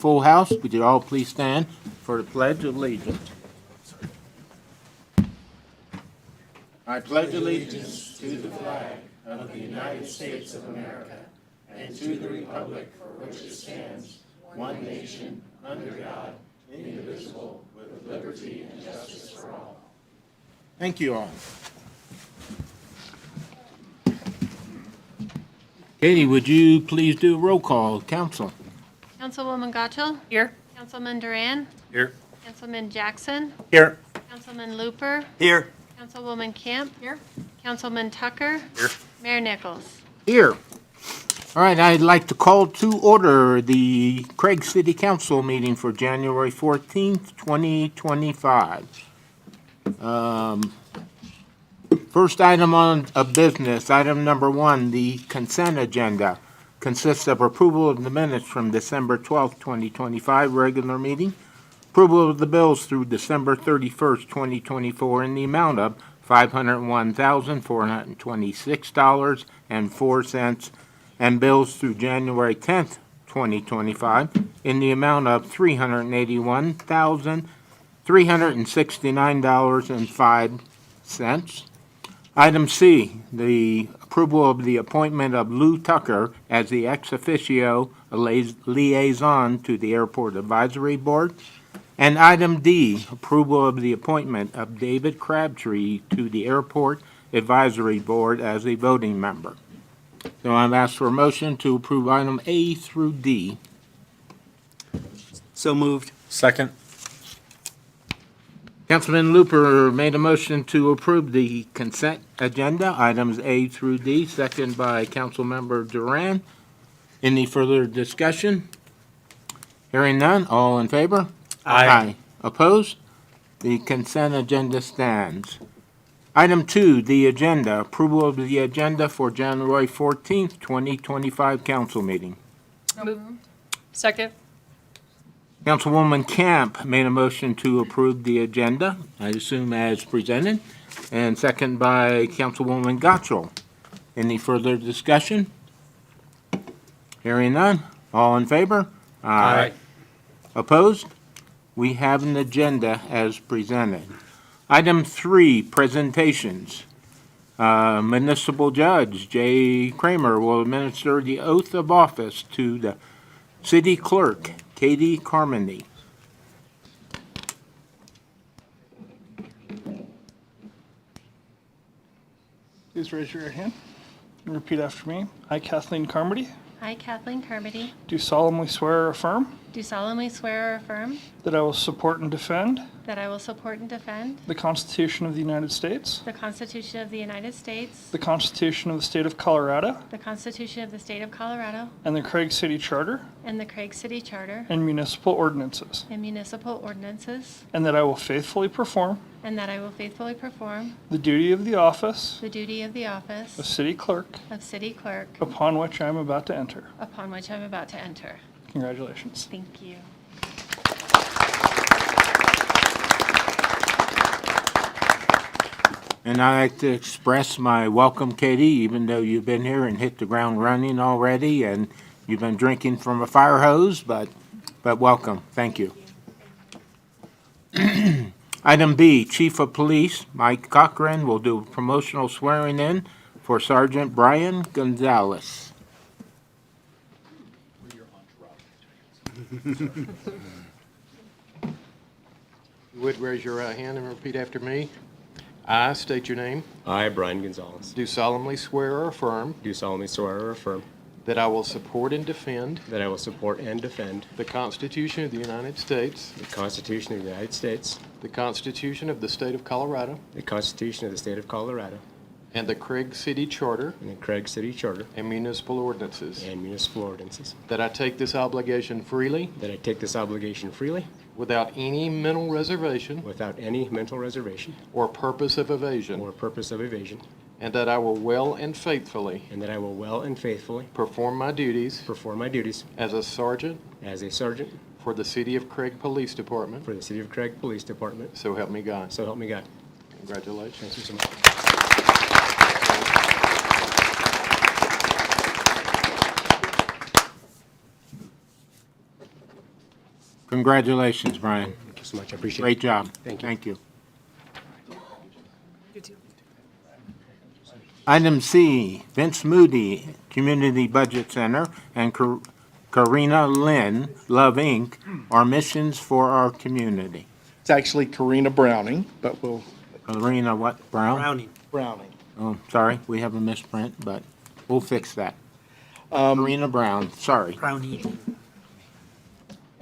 Full house, would you all please stand for the Pledge of Allegiance? I pledge allegiance to the flag of the United States of America and to the republic for which it stands, one nation, under God, indivisible, with liberty and justice for all. Thank you all. Katie, would you please do a roll call, council? Councilwoman Gottschall. Here. Councilman Duran. Here. Councilman Jackson. Here. Councilman Looper. Here. Councilwoman Camp. Here. Councilman Tucker. Here. Mayor Nichols. Here. All right, I'd like to call to order the Craig City Council meeting for January 14th, 2025. First item of business, item number 1, the consent agenda consists of approval of the minutes from December 12th, 2025 regular meeting, approval of the bills through December 31st, 2024 in the amount of $501,426.04, and bills through January 10th, 2025 in the amount of $381,369.05. Item C, the approval of the appointment of Lou Tucker as the ex officio liaison to the Airport Advisory Board. And item D, approval of the appointment of David Crabtree to the Airport Advisory Board as a voting member. So I've asked for a motion to approve item A through D. So moved. Second. Councilman Looper made a motion to approve the consent agenda, items A through D, second by Councilmember Duran. Any further discussion? Hearing none, all in favor? Aye. Opposed? The consent agenda stands. Item 2, the agenda, approval of the agenda for January 14th, 2025 council meeting. Second. Councilwoman Camp made a motion to approve the agenda, I assume as presented, and second by Councilwoman Gottschall. Any further discussion? Hearing none, all in favor? Aye. Opposed? We have an agenda as presented. Item 3, presentations. Municipal Judge Jay Kramer will administer the oath of office to the City Clerk, Katie Carmody. Please raise your right hand and repeat after me. I, Kathleen Carmody, I, Kathleen Carmody, do solemnly swear or affirm do solemnly swear or affirm that I will support and defend that I will support and defend the Constitution of the United States, the Constitution of the United States, the Constitution of the State of Colorado, the Constitution of the State of Colorado, and the Craig City Charter and the Craig City Charter and municipal ordinances, and municipal ordinances, and that I will faithfully perform and that I will faithfully perform the duty of the office the duty of the of office City Clerk of City Clerk upon which I am about to enter. upon which I'm about to enter. Congratulations. Thank you. And I'd like to express my welcome, Katie, even though you've been here and hit the ground running already, and you've been drinking from a fire hose, but welcome. Thank you. Item B, Chief of Police Mike Cochran will do promotional swearing in for Sergeant Brian Gonzalez. You would raise your right hand and repeat after me. I state your name. I, Brian Gonzalez, Do solemnly swear or affirm do solemnly swear or affirm that I will support and defend that I will support and defend the Constitution of the United States, the Constitution of the United States, the Constitution of the State of Colorado, the Constitution of the State of Colorado, and the Craig City Charter and the Craig City Charter and municipal ordinances. and municipal ordinances, That I take this obligation freely, that I take this obligation freely without any mental reservation without any mental reservation or purpose of evasion, or purpose of evasion, and that I will well and faithfully and that I will well and faithfully perform my duties perform my duties as a sergeant as a sergeant for the City of Craig Police Department. for the City of Craig Police Department. So help me God. So help me God. Congratulations. Thank you so much. Congratulations, Brian. Thank you so much. I appreciate it. Great job. Thank you. Thank you. Item C, Vince Moody, Community Budget Center, and Karina Lynn, Love Inc., are missions for our community. It's actually Karina Browning, but we'll, Karina what, Brown? Browning. Oh, sorry, we have a misprint, but we'll fix that. Karina Brown, sorry.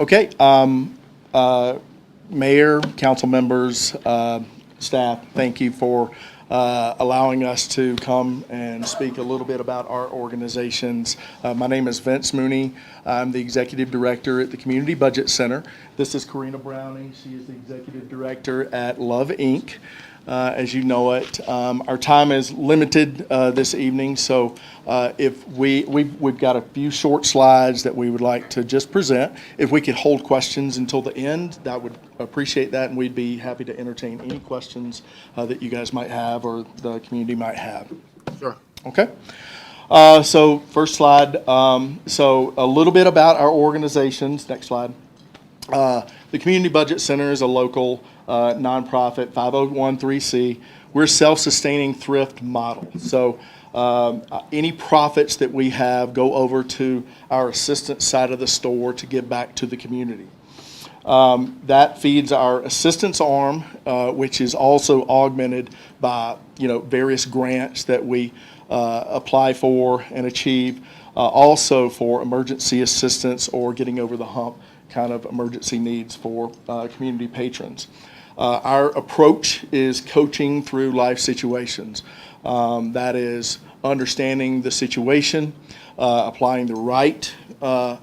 Okay, Mayor, council members, staff, thank you for allowing us to come and speak a little bit about our organizations. My name is Vince Mooney. I'm the Executive Director at the Community Budget Center. This is Karina Browning. She is the Executive Director at Love Inc., as you know it. Our time is limited this evening, so if we've got a few short slides that we would like to just present. If we could hold questions until the end, that would appreciate that, and we'd be happy to entertain any questions that you guys might have or the community might have. Sure. Okay. So first slide. So a little bit about our organizations. Next slide. The Community Budget Center is a local nonprofit, 501(c). We're a self-sustaining thrift model. So any profits that we have go over to our assistance side of the store to give back to the community. That feeds our assistance arm, which is also augmented by various grants that we apply for and achieve, also for emergency assistance or getting over the hump kind of emergency needs for community patrons. Our approach is coaching through life situations. That is understanding the situation, applying the right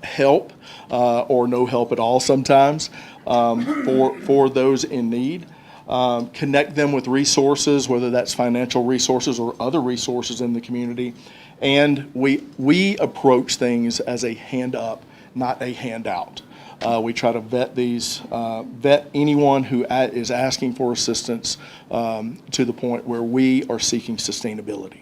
help or no help at all sometimes for those in need. Connect them with resources, whether that's financial resources or other resources in the community. And we approach things as a hand up, not a handout. We try to vet anyone who is asking for assistance to the point where we are seeking sustainability.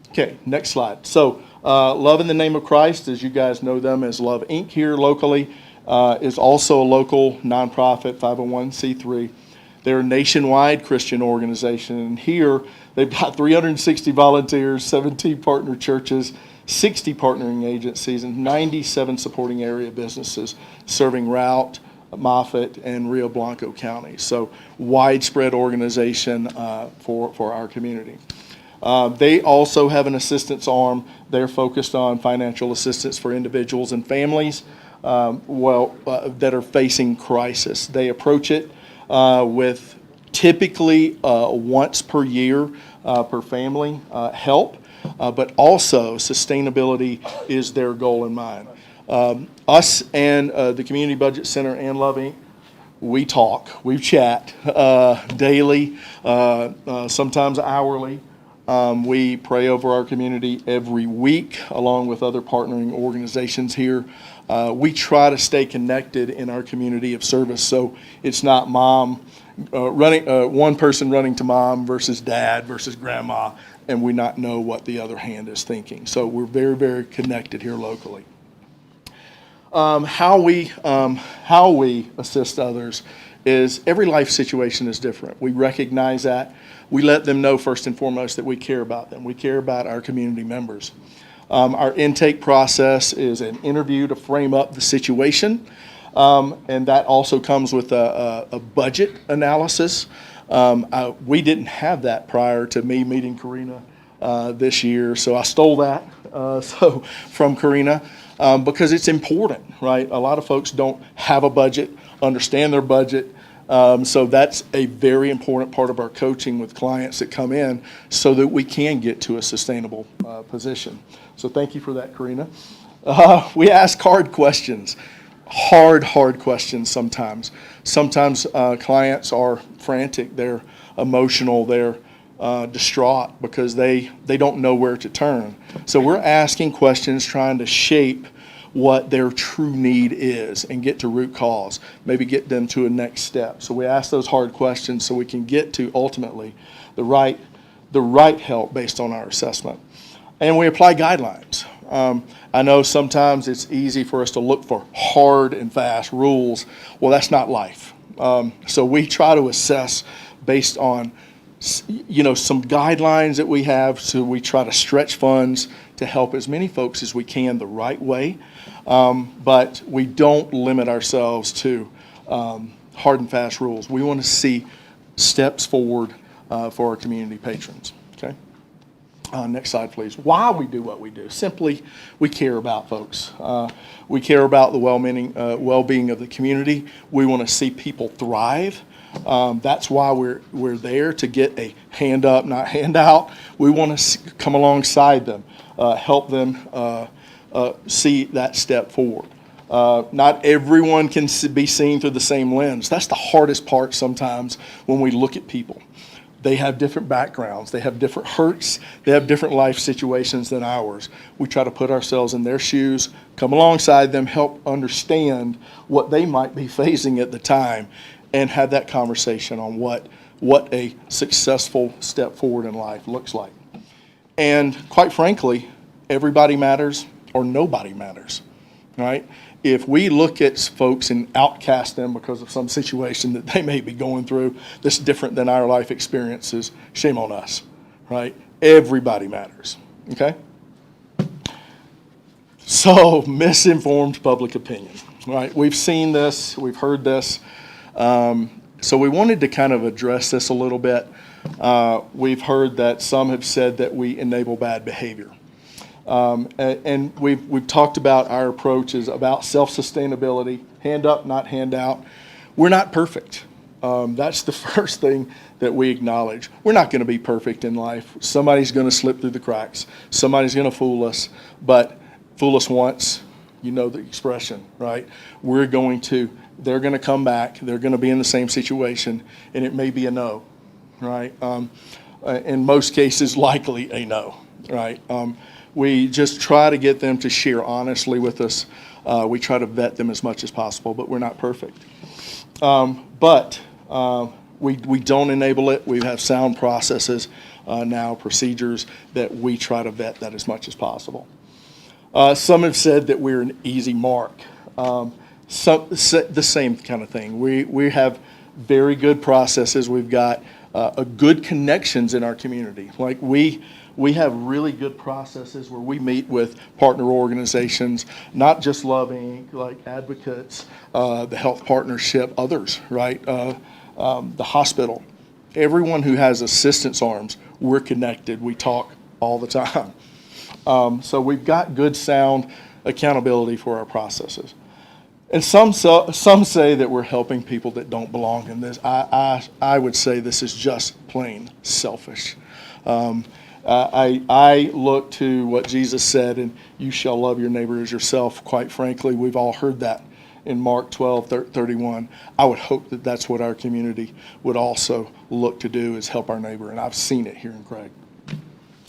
Okay, next slide. So Love in the Name of Christ, as you guys know them as Love Inc. here locally, is also a local nonprofit, 501(c)(3). They're a nationwide Christian organization, and here they've got 360 volunteers, 17 partner churches, 60 partnering agencies, and 97 supporting area businesses serving Routt, Moffat, and Rio Blanco counties. So widespread organization for our community. They also have an assistance arm. They're focused on financial assistance for individuals and families that are facing crisis. They approach it with typically once per year per family help. But also sustainability is their goal in mind. Us and the Community Budget Center and Love Inc., we talk, we chat daily, sometimes hourly. We pray over our community every week along with other partnering organizations here. We try to stay connected in our community of service, so it's not mom one person running to mom versus dad versus grandma, and we not know what the other hand is thinking. So we're very, very connected here locally. How we assist others is every life situation is different. We recognize that. We let them know first and foremost that we care about them. We care about our community members. Our intake process is an interview to frame up the situation, and that also comes with a budget analysis. We didn't have that prior to me meeting Karina this year, so I stole that from Karina because it's important, right? A lot of folks don't have a budget, understand their budget, so that's a very important part of our coaching with clients that come in so that we can get to a sustainable position. So thank you for that, Karina. We ask hard questions. Hard questions sometimes. Sometimes clients are frantic, they're emotional, they're distraught because they don't know where to turn. So we're asking questions, trying to shape what their true need is and get to root cause, maybe get them to a next step. So we ask those hard questions so we can get to ultimately the right help based on our assessment. And we apply guidelines. I know sometimes it's easy for us to look for hard and fast rules. Well, that's not life. So we try to assess based on, some guidelines that we have. So we try to stretch funds to help as many folks as we can the right way. But we don't limit ourselves to hard and fast rules. We want to see steps forward for our community patrons. Okay. Next slide, please. Why we do what we do? Simply, we care about folks. We care about the well-being of the community. We want to see people thrive. That's why we're there, to get a hand up, not hand out. We want to come alongside them, help them see that step forward. Not everyone can be seen through the same lens. That's the hardest part sometimes when we look at people. They have different backgrounds. They have different hurts. They have different life situations than ours. We try to put ourselves in their shoes, come alongside them, help understand what they might be facing at the time, and have that conversation on what a successful step forward in life looks like. And quite frankly, everybody matters or nobody matters, right? If we look at folks and outcast them because of some situation that they may be going through that's different than our life experiences, shame on us, right? Everybody matters, okay? So, misinformed public opinion, right? We've seen this, we've heard this. So we wanted to kind of address this a little bit. We've heard that some have said that we enable bad behavior. And we've talked about our approach is about self-sustainability, hand up, not hand out. We're not perfect. That's the first thing that we acknowledge. We're not going to be perfect in life. Somebody's going to slip through the cracks. Somebody's going to fool us, but fool us once, you know the expression, right? They're going to come back. They're going to be in the same situation, and it may be a no, right? In most cases, likely a no, right? We just try to get them to share honestly with us. We try to vet them as much as possible, but we're not perfect. But we don't enable it. We have sound processes now, procedures that we try to vet that as much as possible. Some have said that we're an easy mark. The same kind of thing. We have very good processes. We've got a good connections in our community. Like we have really good processes where we meet with partner organizations, not just Love Inc., like advocates, the health partnership, others, right? The hospital. Everyone who has assistance arms, we're connected. We talk all the time. So we've got good, sound accountability for our processes. And some say that we're helping people that don't belong in this. I would say this is just plain selfish. I look to what Jesus said, and you shall love your neighbor as yourself. Quite frankly, we've all heard that in Mark 12:31. I would hope that that's what our community would also look to do, is help our neighbor, and I've seen it here in Craig.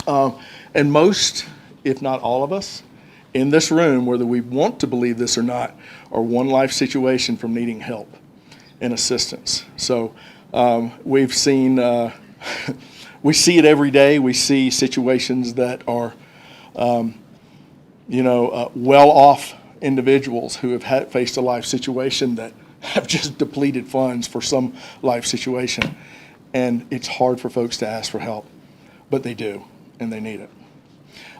And most, if not all of us, in this room, whether we want to believe this or not, are one life situation from needing help and assistance. So we've seen, we see it every day. We see situations that are, well-off individuals who have faced a life situation that have just depleted funds for some life situation. And it's hard for folks to ask for help, but they do, and they need it.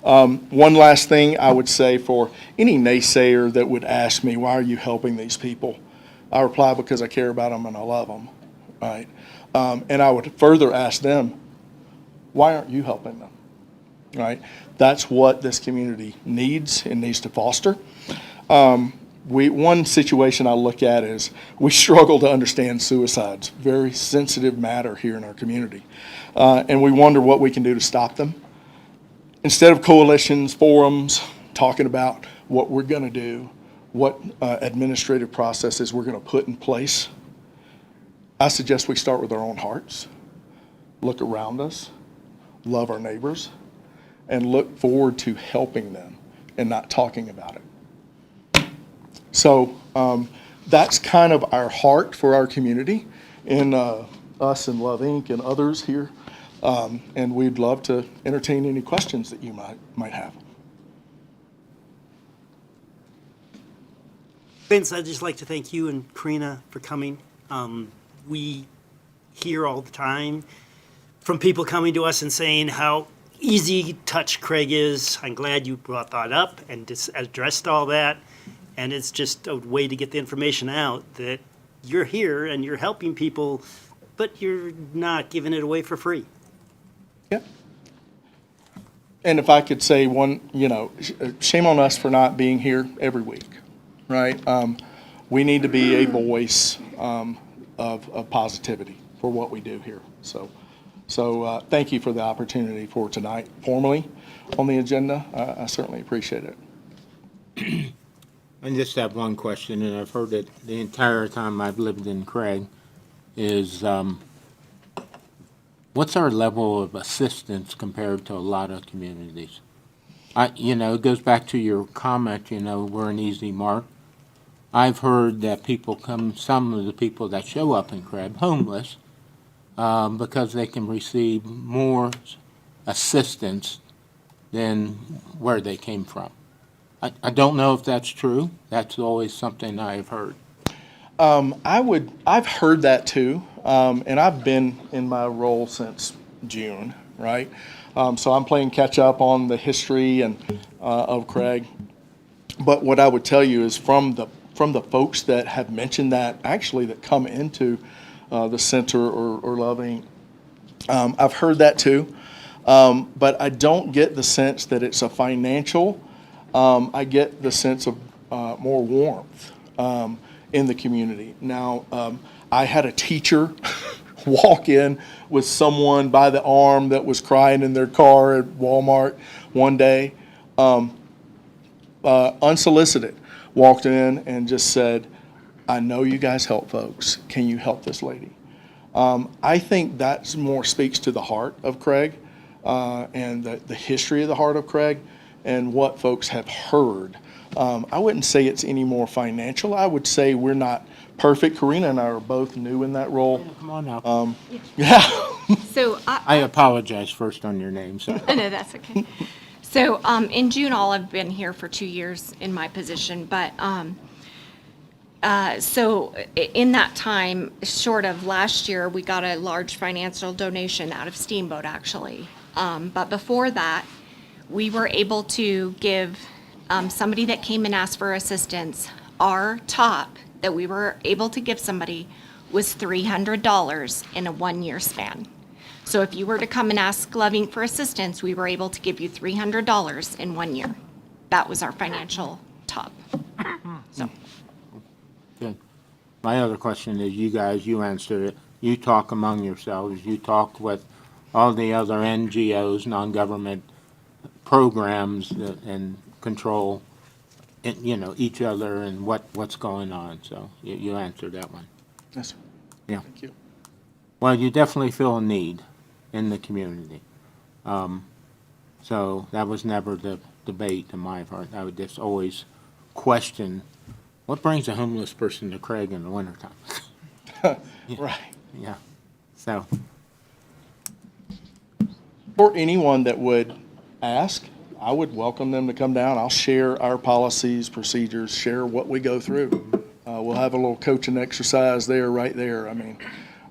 One last thing I would say for any naysayer that would ask me, why are you helping these people? I reply, because I care about them and I love them, right? And I would further ask them, why aren't you helping them, right? That's what this community needs and needs to foster. One situation I look at is we struggle to understand suicides, very sensitive matter here in our community. And we wonder what we can do to stop them. Instead of coalitions, forums, talking about what we're going to do, what administrative processes we're going to put in place, I suggest we start with our own hearts, look around us, love our neighbors, and look forward to helping them and not talking about it. So that's kind of our heart for our community, and us and Love Inc. and others here. And we'd love to entertain any questions that you might have. Vince, I'd just like to thank you and Karina for coming. We hear all the time from people coming to us and saying how easy touch Craig is. I'm glad you brought that up and addressed all that. And it's just a way to get the information out that you're here and you're helping people, but you're not giving it away for free. Yeah. And if I could say one, shame on us for not being here every week, right? We need to be a voice of positivity for what we do here. So thank you for the opportunity for tonight, formally on the agenda. I certainly appreciate it. I just have one question, and I've heard it the entire time I've lived in Craig, is what's our level of assistance compared to a lot of communities? It goes back to your comment, we're an easy mark. I've heard that some of the people that show up in Craig, homeless, because they can receive more assistance than where they came from. I don't know if that's true. That's always something I've heard. I've heard that too, and I've been in my role since June, right? So I'm playing catch up on the history of Craig. But what I would tell you is from the folks that have mentioned that, actually that come into the center or Loving, I've heard that too. But I don't get the sense that it's a financial. I get the sense of more warmth in the community. Now, I had a teacher walk in with someone by the arm that was crying in their car at Walmart one day, unsolicited, walked in and just said, I know you guys help folks. Can you help this lady? I think that more speaks to the heart of Craig and the history of the heart of Craig and what folks have heard. I wouldn't say it's any more financial. I would say we're not perfect. Karina and I are both new in that role. Come on now. Yeah. So I apologize first on your name, so. no, that's okay. So in June, I've been here for 2 years in my position, but so in that time, short of last year, we got a large financial donation out of Steamboat, actually. But before that, we were able to give somebody that came and asked for assistance, our top that we were able to give somebody was $300 in a 1-year span. So if you were to come and ask Loving for assistance, we were able to give you $300 in 1 year. That was our financial top. So. Good. My other question is, you answered it. You talk among yourselves. You talk with all the other NGOs, non-government programs and control, each other and what's going on. So you answered that one. Yes, sir. Yeah. Thank you. Well, you definitely feel a need in the community. So that was never the debate in my part. I would just always question, what brings a homeless person to Craig in the wintertime? Right. Yeah. So, For anyone that would ask, I would welcome them to come down. I'll share our policies, procedures, share what we go through. We'll have a little coaching exercise right there. I mean,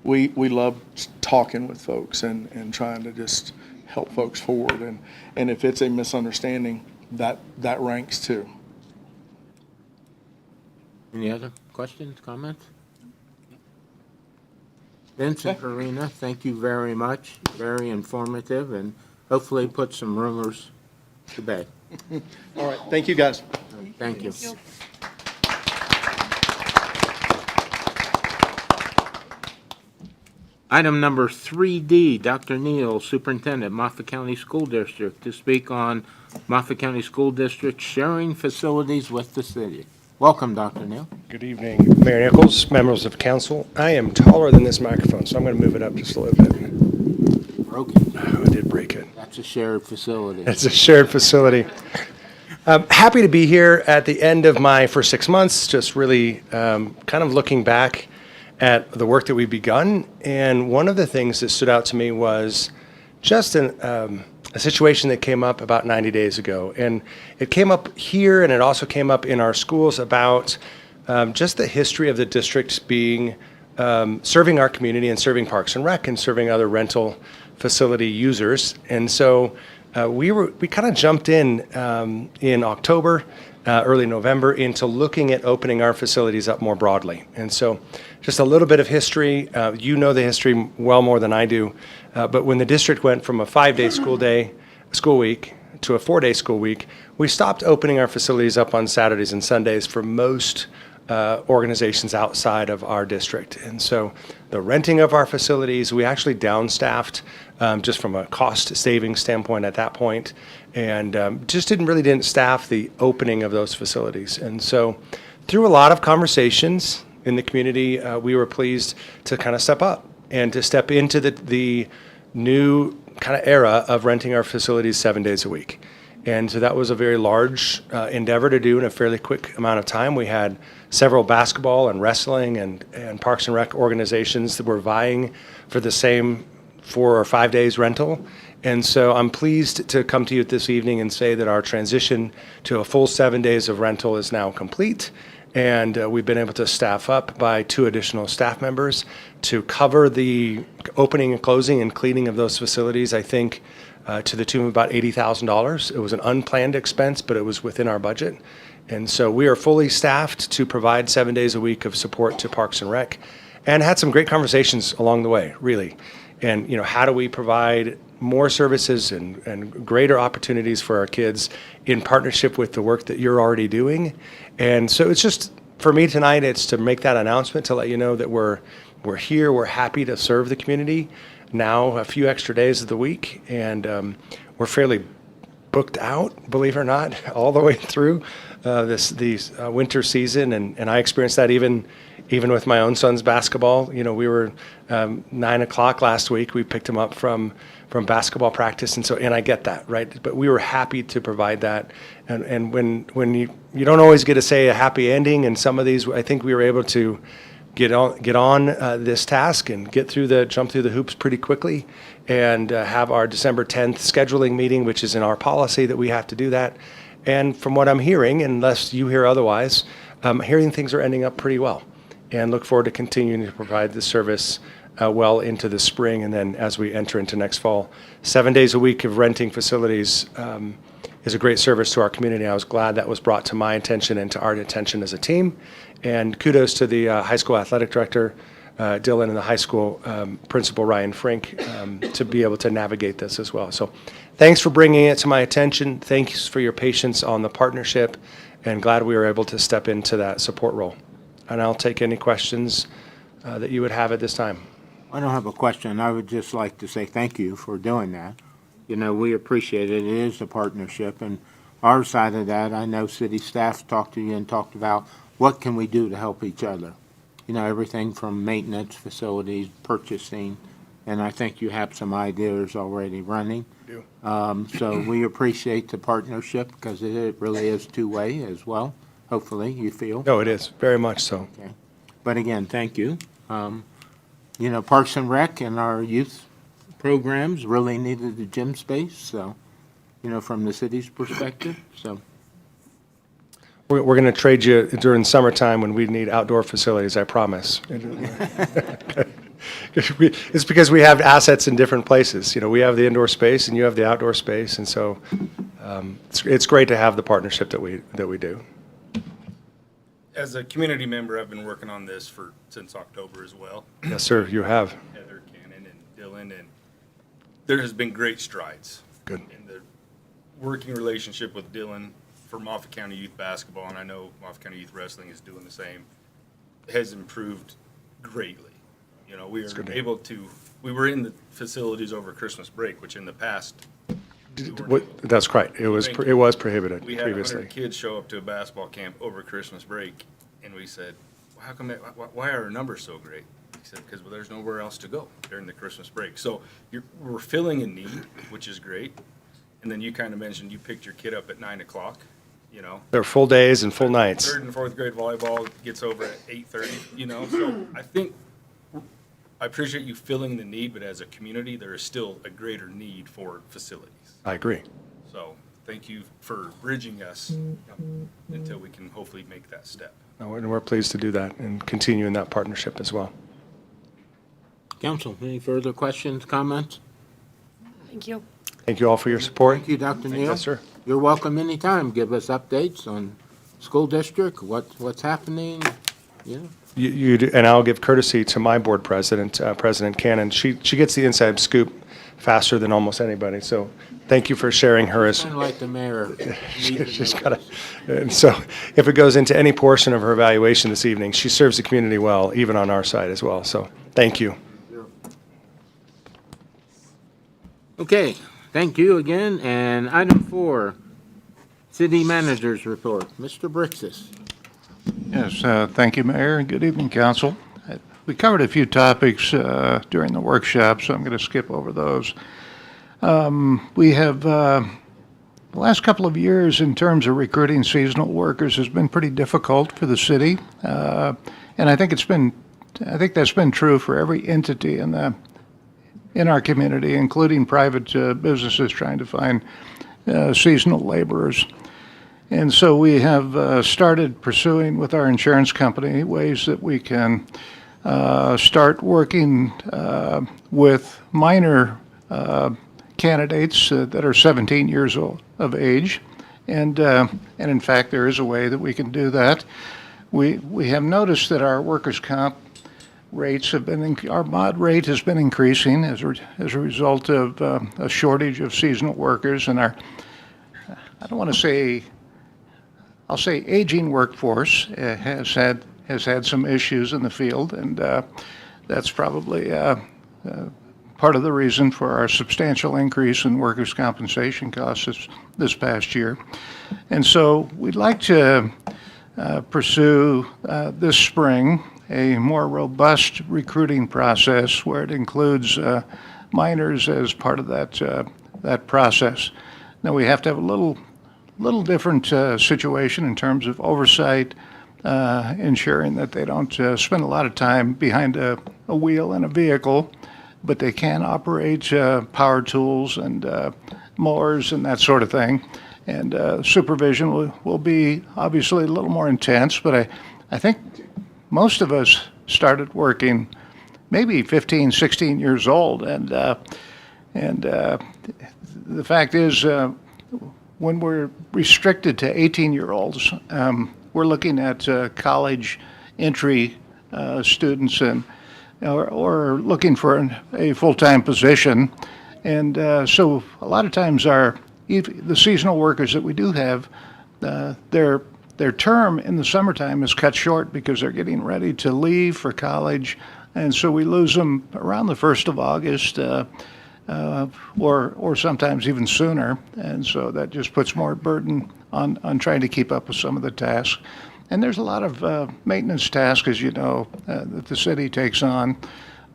we love talking with folks and trying to just help folks forward. And if it's a misunderstanding, that ranks too. any other questions, comments? Vince and Karina, thank you very much. Very informative, and hopefully put some rumors to bed. All right. Thank you, guys. Thank you. Item number 3D, Dr. Neal, Superintendent, Moffett County School District, to speak on Moffett County School District sharing facilities with the city. Welcome, Dr. Neal. Good evening, Mayor Nichols, members of council. I am taller than this microphone, so I'm going to move it up just a little bit. Broken. Oh, I did break it. That's a shared facility. It's a shared facility. Happy to be here at the end of my first 6 months, just really kind of looking back at the work that we've begun. And one of the things that stood out to me was just a situation that came up about 90 days ago. And it came up here, and it also came up in our schools about just the history of the district being serving our community and serving Parks and Rec and serving other rental facility users. And so we kind of jumped in October, early November, into looking at opening our facilities up more broadly. And so just a little bit of history. You know the history well more than I do. But when the district went from a 5-day school week to a 4-day school week, we stopped opening our facilities up on Saturdays and Sundays for most organizations outside of our district. And so the renting of our facilities, we actually downstaffed just from a cost saving standpoint at that point, and just didn't staff the opening of those facilities. And so through a lot of conversations in the community, we were pleased to kind of step up and to step into the new kind of era of renting our facilities 7 days a week. And so that was a very large endeavor to do in a fairly quick amount of time. We had several basketball and wrestling and Parks and Rec organizations that were vying for the same 4 or 5 days rental. And so I'm pleased to come to you this evening and say that our transition to a full 7 days of rental is now complete. And we've been able to staff up by 2 additional staff members to cover the opening and closing and cleaning of those facilities, I think, to the tune of about $80,000. It was an unplanned expense, but it was within our budget. And so we are fully staffed to provide 7 days a week of support to Parks and Rec, and had some great conversations along the way, really. And, you know, how do we provide more services and greater opportunities for our kids in partnership with the work that you're already doing? And so it's just, for me tonight, it's to make that announcement to let you know that we're here, we're happy to serve the community now a few extra days of the week, and we're fairly booked out, believe it or not, all the way through these winter season, and I experienced that even with my own son's basketball. You know, we were 9 o'clock last week. We picked him up from basketball practice, and I get that, right? But we were happy to provide that, and when you don't always get to say a happy ending, and some of these, I think we were able to get on this task and jump through the hoops pretty quickly, and have our December 10th scheduling meeting, which is in our policy that we have to do that. And from what I'm hearing, unless you hear otherwise, I'm hearing things are ending up pretty well, and look forward to continuing to provide the service well into the spring, and then as we enter into next fall. 7 days a week of renting facilities is a great service to our community. I was glad that was brought to my attention and to our attention as a team. And kudos to the high school athletic director, Dylan, and the high school principal, Ryan Frink, to be able to navigate this as well. So thanks for bringing it to my attention. Thanks for your patience on the partnership, and glad we were able to step into that support role. And I'll take any questions that you would have at this time. I don't have a question. I would just like to say thank you for doing that. You know, we appreciate it. It is a partnership, and our side of that, I know city staff talked to you and talked about what can we do to help each other. You know, everything from maintenance, facilities, purchasing, and I think you have some ideas already running. We do. So we appreciate the partnership, because it really is two-way as well, hopefully, you feel. No, it is, very much so. Okay. But again, thank you. You know, Parks and Rec and our youth programs really needed the gym space, so, you know, from the city's perspective, so. We're going to trade you during summertime when we need outdoor facilities, I promise. It's because we have assets in different places. You know, we have the indoor space and you have the outdoor space, and so it's great to have the partnership that we do. As a community member, I've been working on this since October as well. Yes, sir, you have. Heather, Cannon, and Dylan, and there has been great strides. Good. In the working relationship with Dylan for Moffett County Youth Basketball, and I know Moffett County Youth Wrestling is doing the same, has improved greatly. You know, we were in the facilities over Christmas break, which in the past, That's right. It was prohibited we had previously. 100 kids show up to a basketball camp over Christmas break, and we said, well, how come why are our numbers so great? He said, because there's nowhere else to go during the Christmas break. So we're filling a need, which is great. And then you kind of mentioned you picked your kid up at 9 o'clock, you know. They're full days and full nights. Third and fourth grade volleyball gets over at 8:30, you know. So I appreciate you filling the need, but as a community, there is still a greater need for facilities. I agree. So thank you for bridging us until we can hopefully make that step. And we're pleased to do that and continue in that partnership as well. Council, any further questions, comments? Thank you. Thank you all for your support. Thank you, Dr. Neal. Yes, sir. You're welcome anytime. Give us updates on school district, what's happening, you know. You do, and I'll give courtesy to my board president, President Cannon. She gets the inside scoop faster than almost anybody. So thank you for sharing her as. Kind of like the mayor. She's got to, and so if it goes into any portion of her evaluation this evening, she serves the community well, even on our side as well. So thank you. Okay, thank you again. And item 4, city manager's report. Mr. Brixis. Yes, thank you, Mayor, and good evening, Council. We covered a few topics during the workshop, so I'm going to skip over those. We have, the last couple of years in terms of recruiting seasonal workers has been pretty difficult for the city. And I think that's been true for every entity in our community, including private businesses trying to find seasonal laborers. And so we have started pursuing with our insurance company ways that we can start working with minor candidates that are 17 years of age. And in fact, there is a way that we can do that. We have noticed that our workers' comp rates have been, our mod rate has been increasing as a result of a shortage of seasonal workers, and our, I don't want to say, I'll say aging workforce has had some issues in the field, and that's probably part of the reason for our substantial increase in workers' compensation costs this past year. And so we'd like to pursue this spring a more robust recruiting process where it includes minors as part of that process. Now we have to have a little different situation in terms of oversight, ensuring that they don't spend a lot of time behind a wheel in a vehicle, but they can operate power tools and mowers and that sort of thing. And supervision will be obviously a little more intense, but I think most of us started working maybe 15, 16 years old, and the fact is, when we're restricted to 18-year-olds, we're looking at college entry students and or looking for a full-time position, and so a lot of times the seasonal workers that we do have, their term in the summertime is cut short because they're getting ready to leave for college, and so we lose them around the 1st of August. Or sometimes even sooner, and so that just puts more burden on trying to keep up with some of the tasks. And there's a lot of maintenance tasks, as you know, that the city takes on.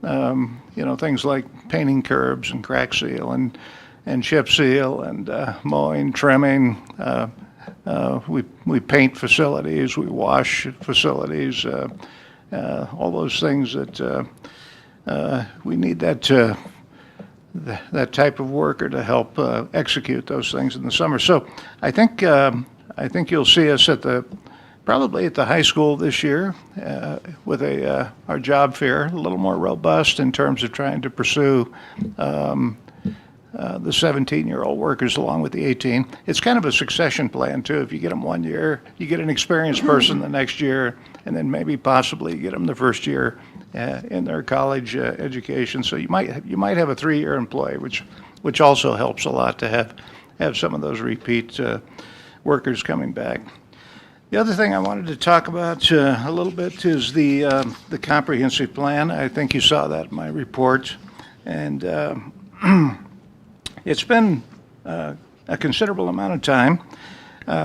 Things like painting curbs and crack seal and chip seal and mowing, trimming. We paint facilities, we wash facilities, all those things that we need that type of worker to help execute those things in the summer. So I think you'll see us probably at the high school this year with our job fair, a little more robust in terms of trying to pursue the 17-year-old workers along with the 18. It's kind of a succession plan too. If you get them one year, you get an experienced person the next year, and then maybe possibly you get them the first year in their college education. So you might have a 3-year employee, which also helps a lot to have some of those repeat workers coming back. The other thing I wanted to talk about a little bit is the comprehensive plan. I think you saw that in my report, and it's been a considerable amount of time.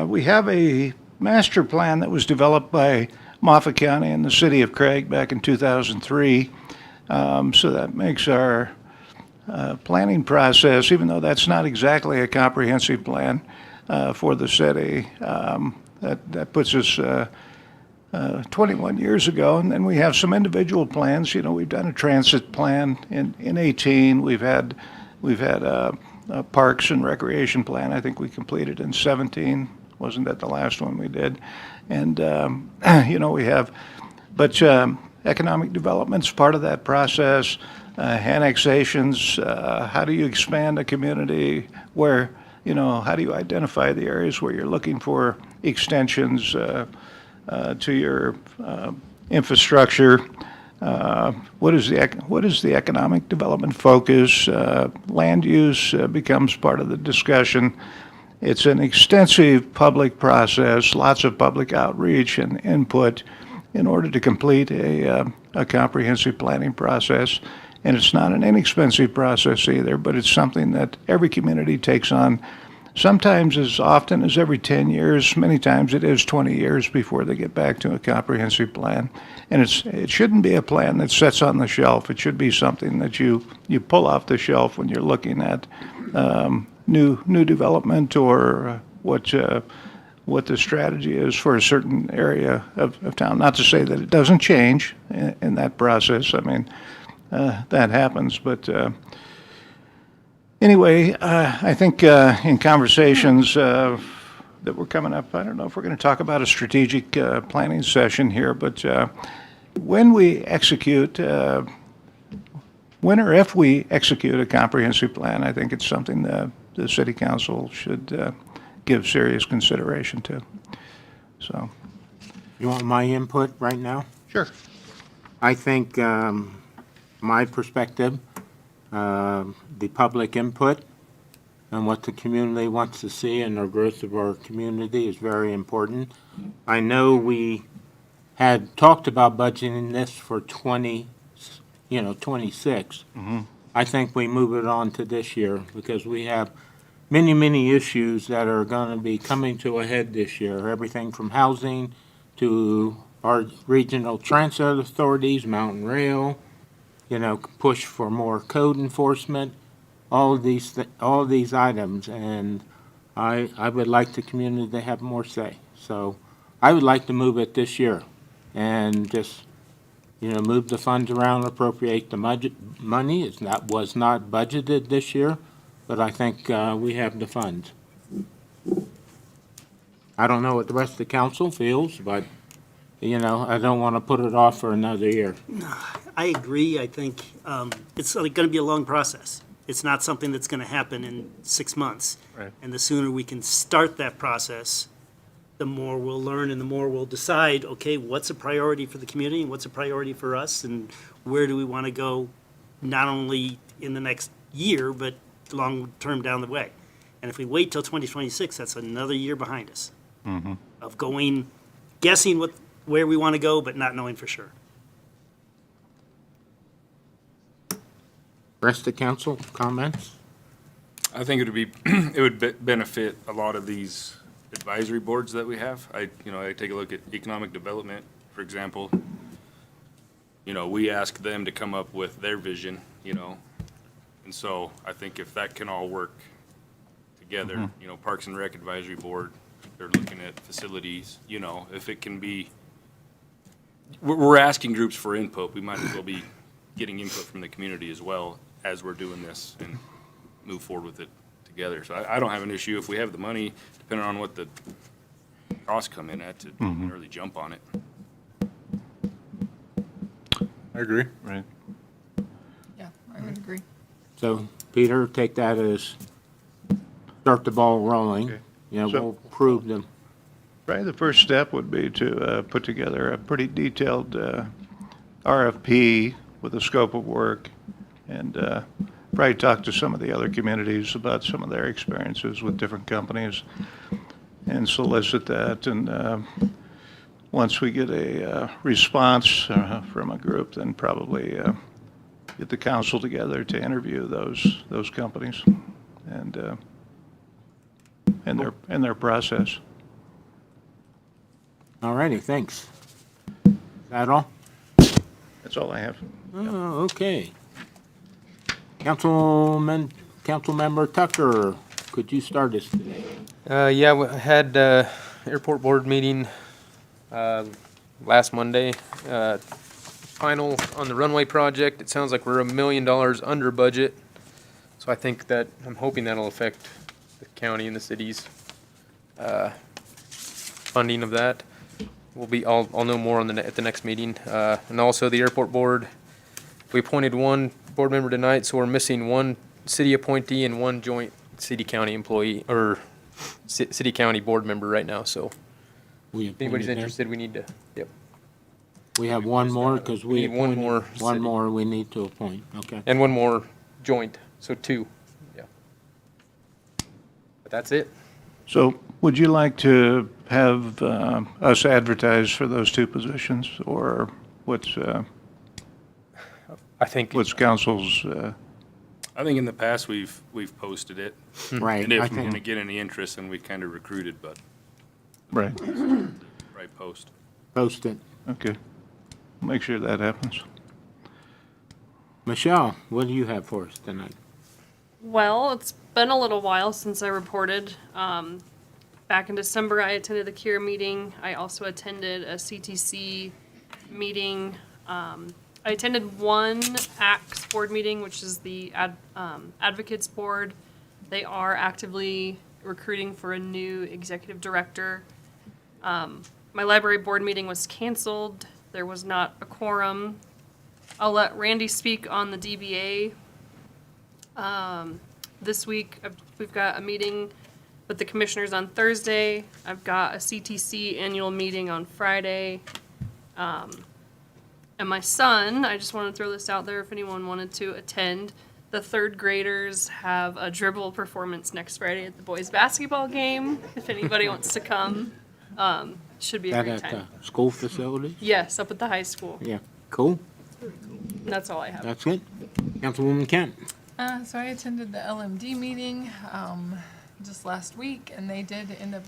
We have a master plan that was developed by Moffat County and the city of Craig back in 2003. So that makes our planning process, even though that's not exactly a comprehensive plan for the city, that puts us 21 years ago. And then we have some individual plans. We've done a transit plan in 18. We've had a parks and recreation plan. I think we completed in 17. Wasn't that the last one we did? And, we have, but economic development's part of that process. Annexations, how do you expand a community where, how do you identify the areas where you're looking for extensions to your infrastructure? What is the economic development focus? Land use becomes part of the discussion. It's an extensive public process, lots of public outreach and input in order to complete a comprehensive planning process. And it's not an inexpensive process either, but it's something that every community takes on, sometimes as often as every 10 years. Many times it is 20 years before they get back to a comprehensive plan. And it shouldn't be a plan that sits on the shelf. It should be something that you pull off the shelf when you're looking at new development or what the strategy is for a certain area of town. Not to say that it doesn't change in that process. I mean, that happens, but anyway, I think in conversations that were coming up, I don't know if we're going to talk about a strategic planning session here, but when we execute, when or if we execute a comprehensive plan, I think it's something that the city council should give serious consideration to. So, You want my input right now? sure. I think my perspective, the public input and what the community wants to see and the growth of our community is very important. I know we had talked about budgeting this for 26. I think we move it on to this year because we have many issues that are going to be coming to a head this year. Everything from housing to our regional transit authorities, Mountain Rail, push for more code enforcement, all these items, and I would like the community to have more say. So I would like to move it this year and just, move the funds around, appropriate the money. Was not budgeted this year, but I think we have the funds. I don't know what the rest of the council feels, but, I don't want to put it off for another year. I agree. I think it's going to be a long process. It's not something that's going to happen in 6 months. Right. And the sooner we can start that process, the more we'll learn and the more we'll decide, okay, what's a priority for the community and what's a priority for us and where do we want to go, not only in the next year, but long term down the way. And if we wait till 2026, that's another year behind us of guessing where we want to go, but not knowing for sure. Rest of the council, comments? I think it would benefit a lot of these advisory boards that we have. I take a look at economic development, for example. We ask them to come up with their vision, and so I think if that can all work together, Parks and Rec Advisory Board, they're looking at facilities, if it can be, we're asking groups for input. We might as well be getting input from the community as well as we're doing this and move forward with it together. So I don't have an issue if we have the money, depending on what the costs come in at, to really jump on it. I agree. Right. Yeah, I would agree. So, Peter, take that as start the ball rolling. Okay. We'll So- prove them. Right, the first step would be to put together a pretty detailed RFP with a scope of work, and probably talk to some of the other communities about some of their experiences with different companies and solicit that. And once we get a response from a group, then probably get the council together to interview those companies and their process. All righty, thanks. Is that all? That's all I have. Oh, okay. Councilmember Tucker, could you start us today? Yeah, we had airport board meeting last Monday. Final on the runway project. It sounds like we're $1 million under budget. So I'm hoping that'll affect the county and the city's funding of that. I'll know more at the next meeting. And also the airport board, we appointed one board member tonight, so we're missing one city appointee and one joint city-county employee, or city-county board member right now, so if anybody's interested, we need to, yep. We have one more, because we We need one appointed more one city. more we need to appoint, okay. And one more joint, so 2, yeah. But that's it. So would you like to have us advertise for those 2 positions, or what's I think, council's, I think in the past, we've posted it. Right, And I if we're gonna think, get any interest, then we kind of recruited, but right, right post. post it. okay. Make sure that happens. Michelle, what do you have for us tonight? Well, it's been a little while since I reported. Back in December, I attended the CURE meeting. I also attended a CTC meeting. I attended one ACTS board meeting, which is the Advocates Board. They are actively recruiting for a new executive director. My library board meeting was canceled. There was not a quorum. I'll let Randy speak on the DBA. This week, we've got a meeting with the commissioners on Thursday. I've got a CTC annual meeting on Friday. And my son, I just want to throw this out there if anyone wanted to attend. The 3rd graders have a dribble performance next Friday at the boys' basketball game. If anybody wants to come, should be a That great at time. the school facility? Yes, up at the high school. Yeah, cool, That's all I have. that's it. Councilwoman Kent? So I attended the LMD meeting just last week, and they did end up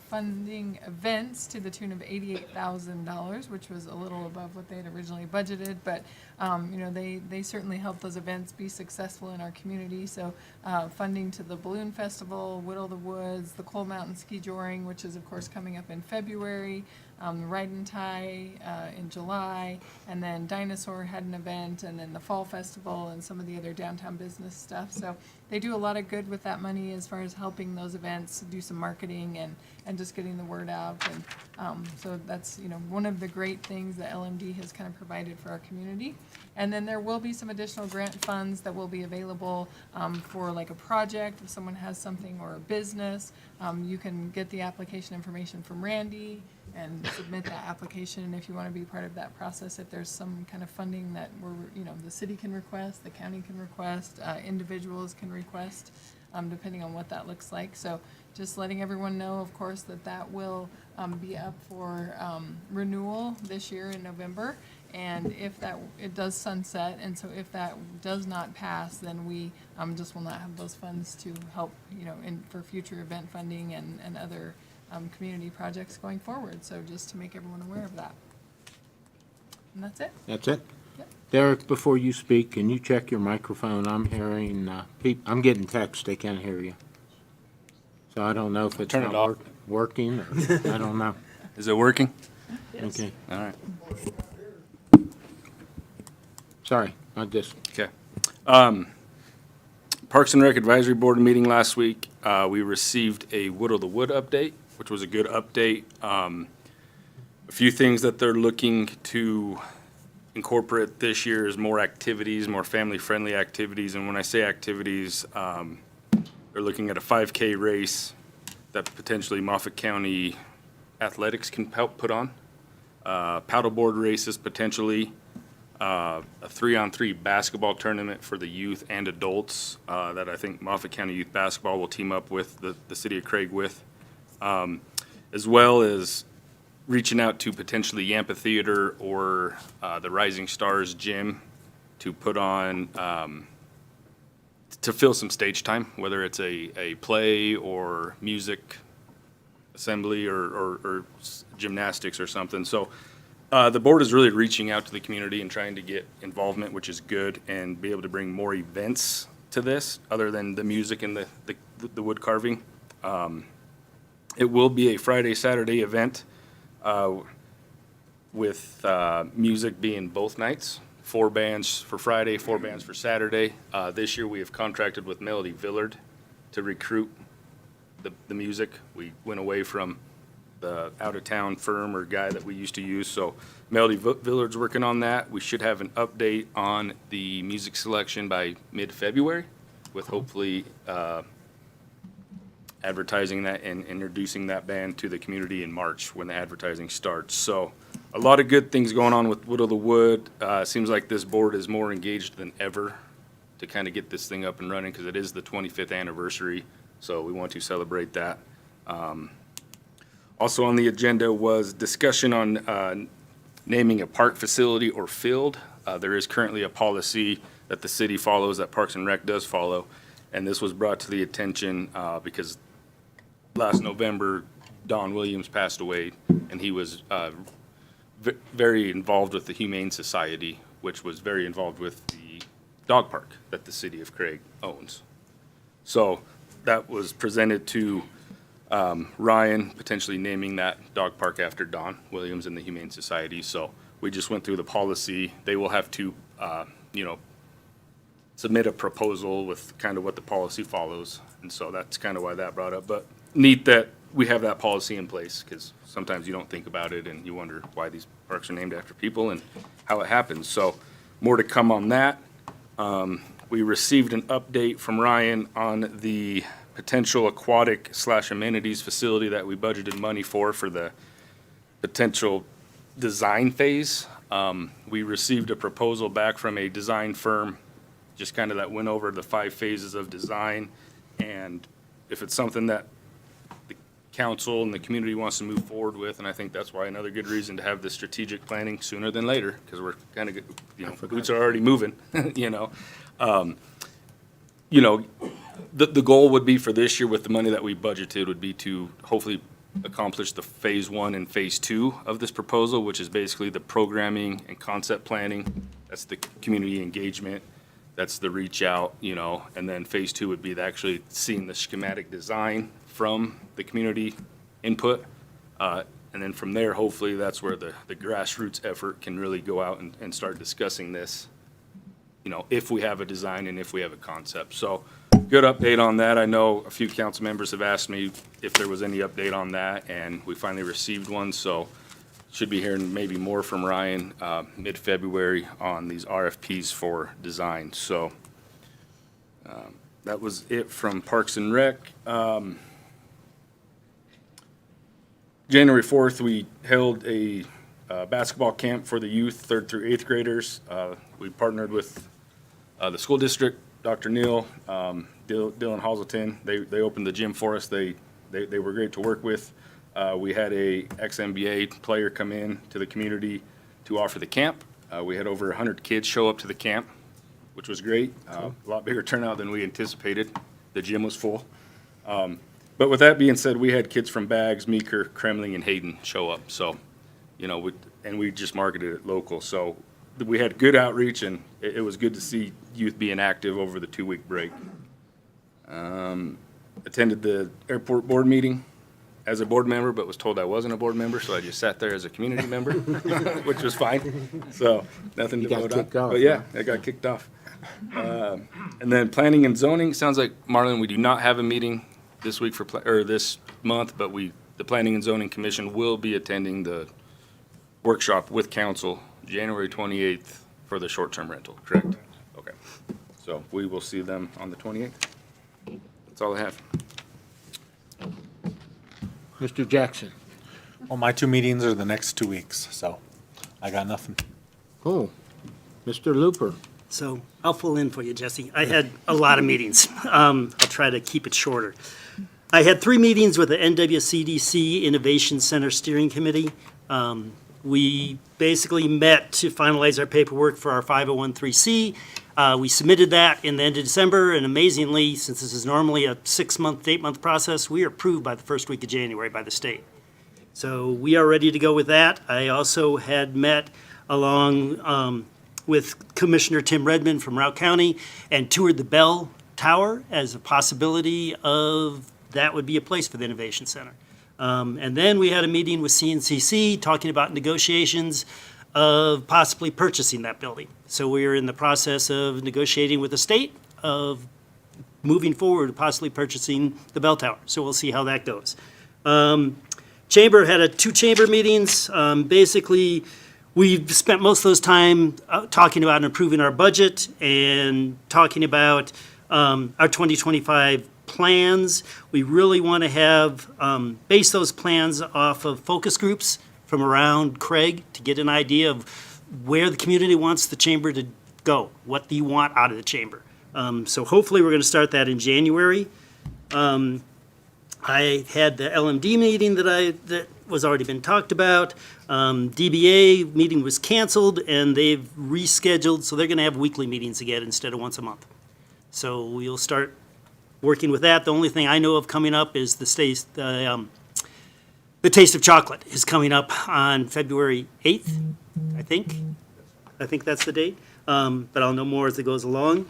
funding events to the tune of $88,000, which was a little above what they had originally budgeted. But you know, they certainly helped those events be successful in our community. So funding to the Balloon Festival, Whittle the Woods, the Coal Mountain Ski Joring, which is of course coming up in February. The Ride and Tie in July, and then Dinosaur had an event, and then the Fall Festival and some of the other downtown business stuff. So they do a lot of good with that money as far as helping those events, do some marketing and just getting the word out. And so that's, you know, one of the great things that LMD has kind of provided for our community. And then there will be some additional grant funds that will be available for like a project. If someone has something or a business, you can get the application information from Randy and submit that application if you want to be part of that process. If there's some kind of funding that the city can request, the county can request, individuals can request, depending on what that looks like. So just letting everyone know, of course, that will be up for renewal this year in November. And if it does sunset, and so if that does not pass, then we just will not have those funds to help, for future event funding and other community projects going forward. So just to make everyone aware of that. And that's it. That's it? Yep. Derek, before you speak, can you check your microphone? I'm hearing, I'm getting text, they can't hear you. So I don't know if it's Turn it not off. working, or, I don't know. Is it working? Okay, All right. sorry, I just, Okay. Parks and Rec Advisory Board meeting last week. We received a Whittle the Wood update, which was a good update. A few things that they're looking to incorporate this year is more activities, more family-friendly activities. And when I say activities, they're looking at a 5K race that potentially Moffett County Athletics can help put on. Paddleboard races potentially. A 3-on-3 basketball tournament for the youth and adults that I think Moffett County Youth Basketball will team up with the city of Craig with, as well as reaching out to potentially Yampa Theater or the Rising Stars Gym to put on, to fill some stage time, whether it's a play or music assembly or gymnastics or something. So the board is really reaching out to the community and trying to get involvement, which is good, and be able to bring more events to this other than the music and the wood carving. It will be a Friday, Saturday event with music being both nights. 4 bands for Friday, 4 bands for Saturday. This year we have contracted with Melody Villard to recruit the music. We went away from the out-of-town firm or guy that we used to use. So Melody Villard's working on that. We should have an update on the music selection by mid-February, with hopefully advertising that and introducing that band to the community in March when the advertising starts. So a lot of good things going on with Wood of the Wood. Seems like this board is more engaged than ever to kind of get this thing up and running, because it is the 25th anniversary, so we want to celebrate that. Also on the agenda was discussion on naming a park facility or field. There is currently a policy that the city follows, that Parks and Rec does follow, and this was brought to the attention because last November, Don Williams passed away, and he was very involved with the Humane Society, which was very involved with the dog park that the city of Craig owns. So that was presented to Ryan, potentially naming that dog park after Don Williams and the Humane Society. So we just went through the policy. They will have to, submit a proposal with kind of what the policy follows. And so that's kind of why that brought up. But neat that we have that policy in place, because sometimes you don't think about it and you wonder why these parks are named after people and how it happens. So more to come on that. We received an update from Ryan on the potential aquatic/amenities facility that we budgeted money for the potential design phase. We received a proposal back from a design firm, just kind of that went over the 5 phases of design. And if it's something that the council and the community wants to move forward with, and I think that's why another good reason to have the strategic planning sooner than later, because we're kind of, boots are already moving, the goal would be for this year with the money that we budgeted would be to hopefully accomplish the phase 1 and phase 2 of this proposal, which is basically the programming and concept planning. That's the community engagement. That's the reach out, and then phase 2 would be actually seeing the schematic design from the community input. And then from there, hopefully that's where the grassroots effort can really go out and start discussing this, if we have a design and if we have a concept. So good update on that. I know a few council members have asked me if there was any update on that, and we finally received one. So should be hearing maybe more from Ryan mid-February on these RFPs for design. So that was it from Parks and Rec. January 4th, we held a basketball camp for the youth, 3rd through 8th graders. We partnered with the school district, Dr. Neal, Dylan Hazelton. They opened the gym for us. They were great to work with. We had a ex-NBA player come in to the community to offer the camp. We had over 100 kids show up to the camp, which was great. A lot bigger turnout than we anticipated. The gym was full. But with that being said, we had kids from Baggs, Meeker, Kremling, and Hayden show up. So, we just marketed it local. So we had good outreach, and it was good to see youth being active over the 2-week break. Attended the airport board meeting as a board member, but was told I wasn't a board member, so I just sat there as a community member, which was fine. So nothing to vote on. But yeah, I got kicked off. And then planning and zoning, sounds like, Marlon, we do not have a meeting this week this month, but the Planning and Zoning Commission will be attending the workshop with council January 28th for the short-term rental, correct? Okay. So we will see them on the 28th. That's all I have. Mr. Jackson. Well, my 2 meetings are the next 2 weeks, so I got nothing. Cool. Mr. Looper. So I'll fill in for you, Jesse. I had a lot of meetings. I'll try to keep it shorter. I had 3 meetings with the NWCDC Innovation Center Steering Committee. We basically met to finalize our paperwork for our 501(c). We submitted that in the end of December, and amazingly, since this is normally a 6-month, 8-month process, we are approved by the first week of January by the state. So we are ready to go with that. I also had met along with Commissioner Tim Redmond from Routt County and toured the Bell Tower as a possibility of that would be a place for the Innovation Center. And then we had a meeting with CNCC talking about negotiations of possibly purchasing that building. So we are in the process of negotiating with the state of moving forward, possibly purchasing the Bell Tower. So we'll see how that goes. Chamber had two chamber meetings. Basically, we've spent most of those time talking about improving our budget and talking about our 2025 plans. We really want to have, base those plans off of focus groups from around Craig to get an idea of where the community wants the chamber to go. What do you want out of the chamber? So hopefully we're going to start that in January. I had the LMD meeting that was already been talked about. DBA meeting was canceled and they've rescheduled, so they're going to have weekly meetings again instead of once a month. So we'll start working with that. The only thing I know of coming up is the Taste of Chocolate is coming up on February 8th, I think. I think that's the date, but I'll know more as it goes along.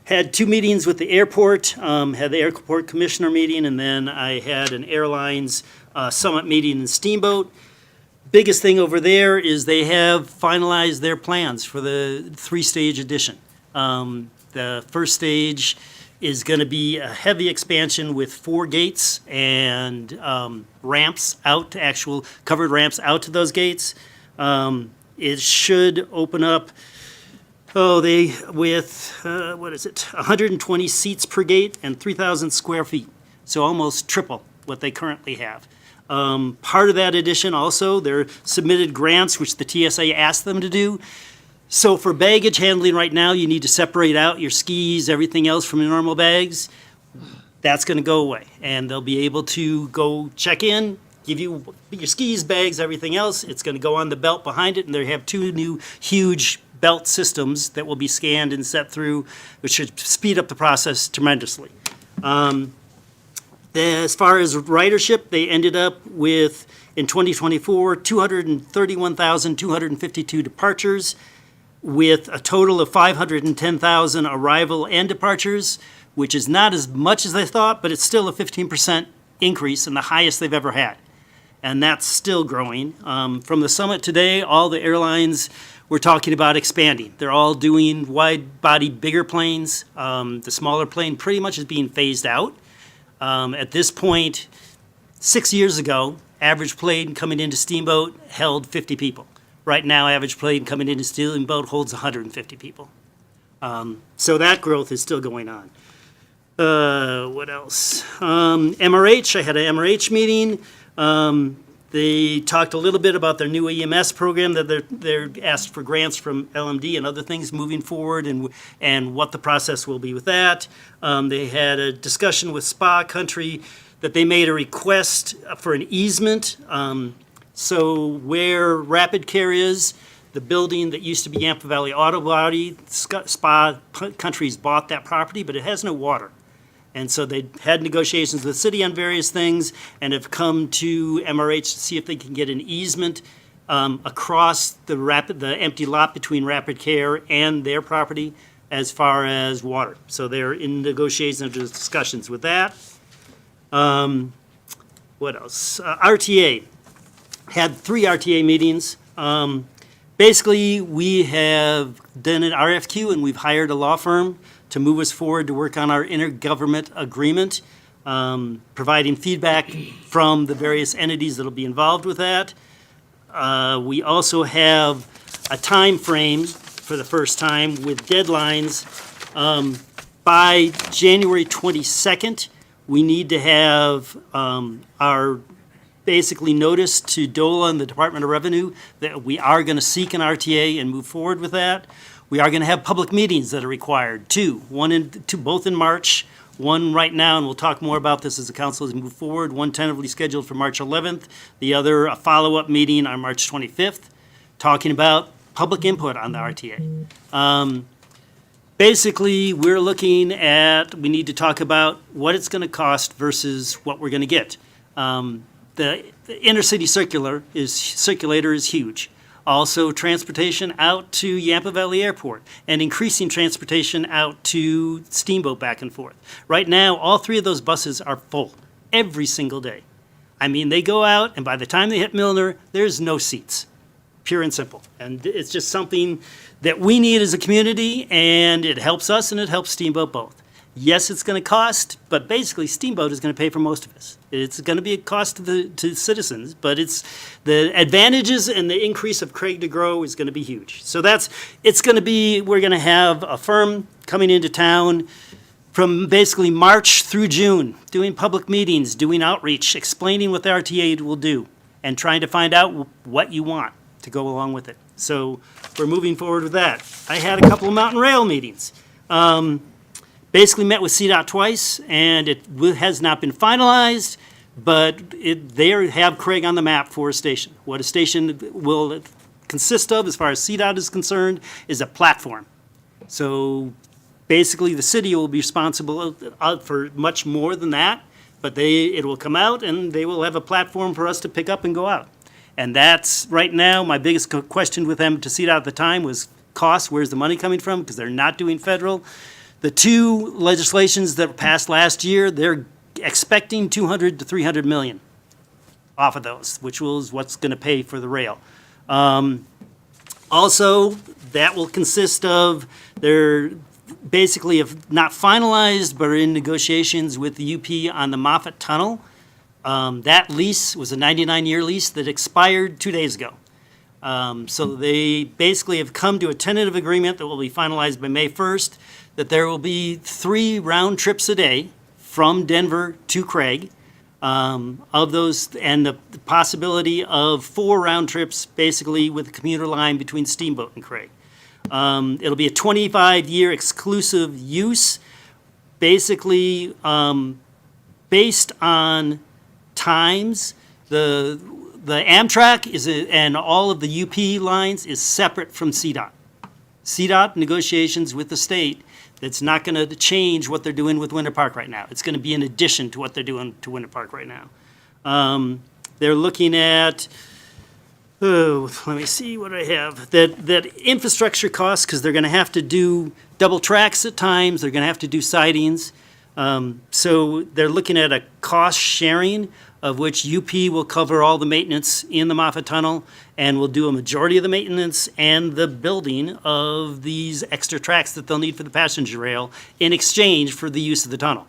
Had two meetings with the airport, had the airport commissioner meeting, and then I had an airlines summit meeting in Steamboat. Biggest thing over there is they have finalized their plans for the three-stage addition. The first stage is going to be a heavy expansion with 4 gates and ramps out to actual covered ramps out to those gates. It should open up, with 120 seats per gate and 3,000 square feet. So almost triple what they currently have. Part of that addition also, they're submitted grants, which the TSA asked them to do. So for baggage handling right now, you need to separate out your skis, everything else from your normal bags. That's going to go away. And they'll be able to go check in, give you your skis, bags, everything else. It's going to go on the belt behind it, and they have 2 new huge belt systems that will be scanned and set through, which should speed up the process tremendously. As far as ridership, they ended up with, in 2024, 231,252 departures, with a total of 510,000 arrival and departures, which is not as much as they thought, but it's still a 15% increase and the highest they've ever had. And that's still growing. From the summit today, all the airlines were talking about expanding. They're all doing wide-body, bigger planes. The smaller plane pretty much is being phased out. At this point, 6 years ago, average plane coming into Steamboat held 50 people. Right now, average plane coming into Steamboat holds 150 people. So that growth is still going on. What else? MRH, I had an MRH meeting. They talked a little bit about their new EMS program, that they're asked for grants from LMD and other things moving forward, and what the process will be with that. They had a discussion with Spa Country that they made a request for an easement. So where Rapid Care is, the building that used to be Yampa Valley Auto Body, Spa Country's bought that property, but it has no water. And so they had negotiations with the city on various things and have come to MRH to see if they can get an easement across the empty lot between Rapid Care and their property as far as water. So they're in negotiations and discussions with that. What else? RTA. Had 3 RTA meetings. Basically, we have done an RFQ and we've hired a law firm to move us forward to work on our intergovernment agreement, providing feedback from the various entities that will be involved with that. We also have a time frame for the first time with deadlines. By January 22nd, we need to have our basically notice to DOLA and the Department of Revenue that we are going to seek an RTA and move forward with that. We are going to have public meetings that are required, 2, both in March, one right now, and we'll talk more about this as the council has moved forward, one tentatively scheduled for March 11th, the other a follow-up meeting on March 25th, talking about public input on the RTA. Basically, we're looking at, we need to talk about what it's going to cost versus what we're going to get. The intercity circulator is huge. Also, transportation out to Yampa Valley Airport and increasing transportation out to Steamboat back and forth. Right now, all 3 of those buses are full every single day. I mean, they go out, and by the time they hit Milner, there's no seats, pure and simple. And it's just something that we need as a community, and it helps us and it helps Steamboat both. Yes, it's going to cost, but basically Steamboat is going to pay for most of this. It's going to be a cost to citizens, but it's the advantages and the increase of Craig to grow is going to be huge. So it's going to be, we're going to have a firm coming into town from basically March through June, doing public meetings, doing outreach, explaining what the RTA will do, and trying to find out what you want to go along with it. So we're moving forward with that. I had a couple of Mountain Rail meetings. Basically met with CDOT twice, and it has not been finalized, but they have Craig on the map for a station. What a station will consist of, as far as CDOT is concerned, is a platform. So basically, the city will be responsible for much more than that, but it will come out, and they will have a platform for us to pick up and go out. And that's, right now, my biggest question with them to CDOT at the time was cost. Where's the money coming from? Because they're not doing federal. The two legislations that passed last year, they're expecting 200 to 300 million off of those, which is what's going to pay for the rail. Also, that will consist of, they're basically have not finalized, but are in negotiations with the UP on the Moffett Tunnel. That lease was a 99-year lease that expired 2 days ago. So they basically have come to a tentative agreement that will be finalized by May 1st, that there will be 3 round trips a day from Denver to Craig, of those, and the possibility of 4 round trips basically with a commuter line between Steamboat and Craig. It'll be a 25-year exclusive use, basically based on times. The Amtrak and all of the UP lines is separate from CDOT. CDOT negotiations with the state, that's not going to change what they're doing with Winter Park right now. It's going to be in addition to what they're doing to Winter Park right now. They're looking at, let me see what I have, that infrastructure costs, because they're going to have to do double tracks at times, they're going to have to do sidings. So they're looking at a cost sharing, of which UP will cover all the maintenance in the Moffett Tunnel and will do a majority of the maintenance and the building of these extra tracks that they'll need for the passenger rail in exchange for the use of the tunnel.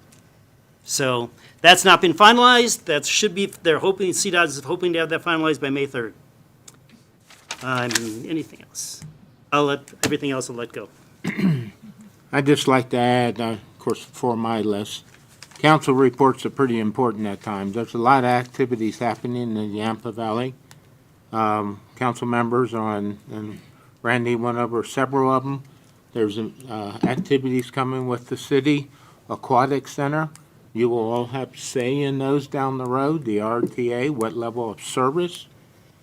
So that's not been finalized. That should be, CDOT is hoping to have that finalized by May 3rd. Anything else? Everything else I'll let go. I'd just like to add, of course, for my list, council reports are pretty important at times. There's a lot of activities happening in the Yampa Valley. Council members and Randy went over several of them. There's activities coming with the city aquatic center. You will all have say in those down the road, the RTA, what level of service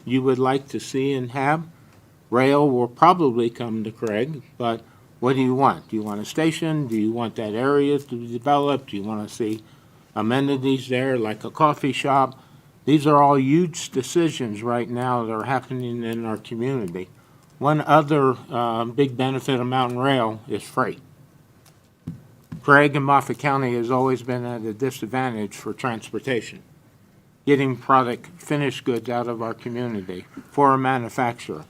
you would like to see and have. Rail will probably come to Craig, but what do you want? Do you want a station? Do you want that area to be developed? Do you want to see amenities there like a coffee shop? These are all huge decisions right now that are happening in our community. One other big benefit of Mountain Rail is freight. Craig and Moffett County has always been at a disadvantage for transportation, getting finished goods out of our community for a manufacturer.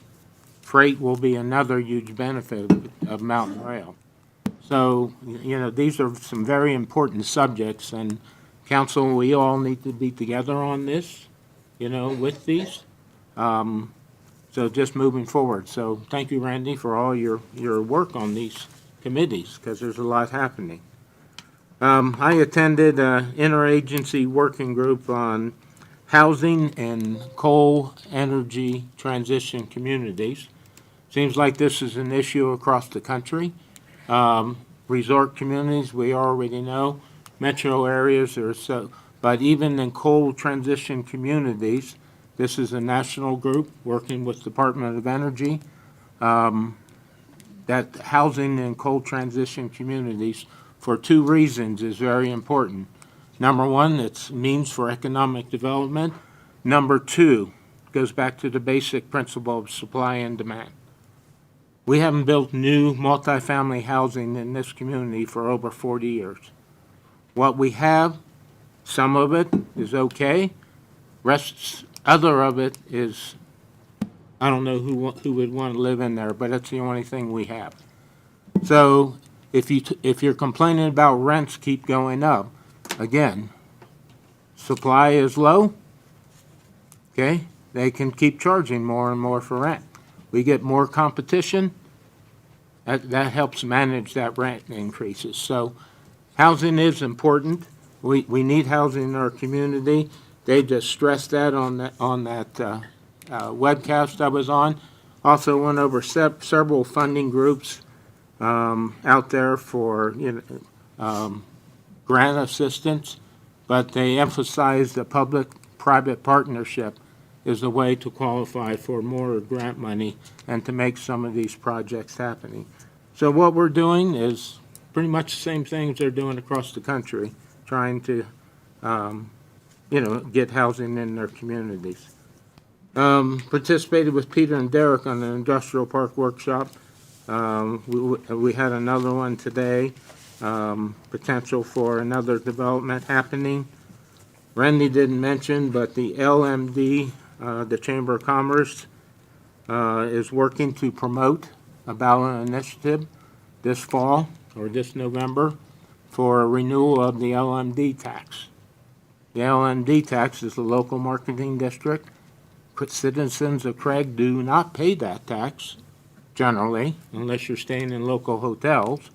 Freight will be another huge benefit of Mountain Rail. So, these are some very important subjects, and council, we all need to be together on this, with these. So just moving forward. So thank you, Randy, for all your work on these committees, because there's a lot happening. I attended an interagency working group on housing and coal energy transition communities. Seems like this is an issue across the country. Resort communities, we already know. Metro areas are but even in coal transition communities, this is a national group working with Department of Energy. That housing in coal transition communities, for 2 reasons, is very important. Number 1, it's means for economic development. Number 2, goes back to the basic principle of supply and demand. We haven't built new multifamily housing in this community for over 40 years. What we have, some of it is okay. Other of it is, I don't know who would want to live in there, but it's the only thing we have. So if you're complaining about rents keep going up, again, supply is low, okay, they can keep charging more and more for rent. We get more competition, that helps manage that rent increases. So housing is important. We need housing in our community. They just stressed that on that webcast I was on. Also went over several funding groups out there for grant assistance, but they emphasize the public-private partnership is the way to qualify for more grant money and to make some of these projects happening. So what we're doing is pretty much the same things they're doing across the country, trying to, get housing in their communities. Participated with Peter and Derek on the industrial park workshop. We had another one today, potential for another development happening. Randy didn't mention, but the LMD, the Chamber of Commerce, is working to promote a ballot initiative this fall or this November for a renewal of the LMD tax. The LMD tax is the local marketing district. Citizens of Craig do not pay that tax generally, unless you're staying in local hotels.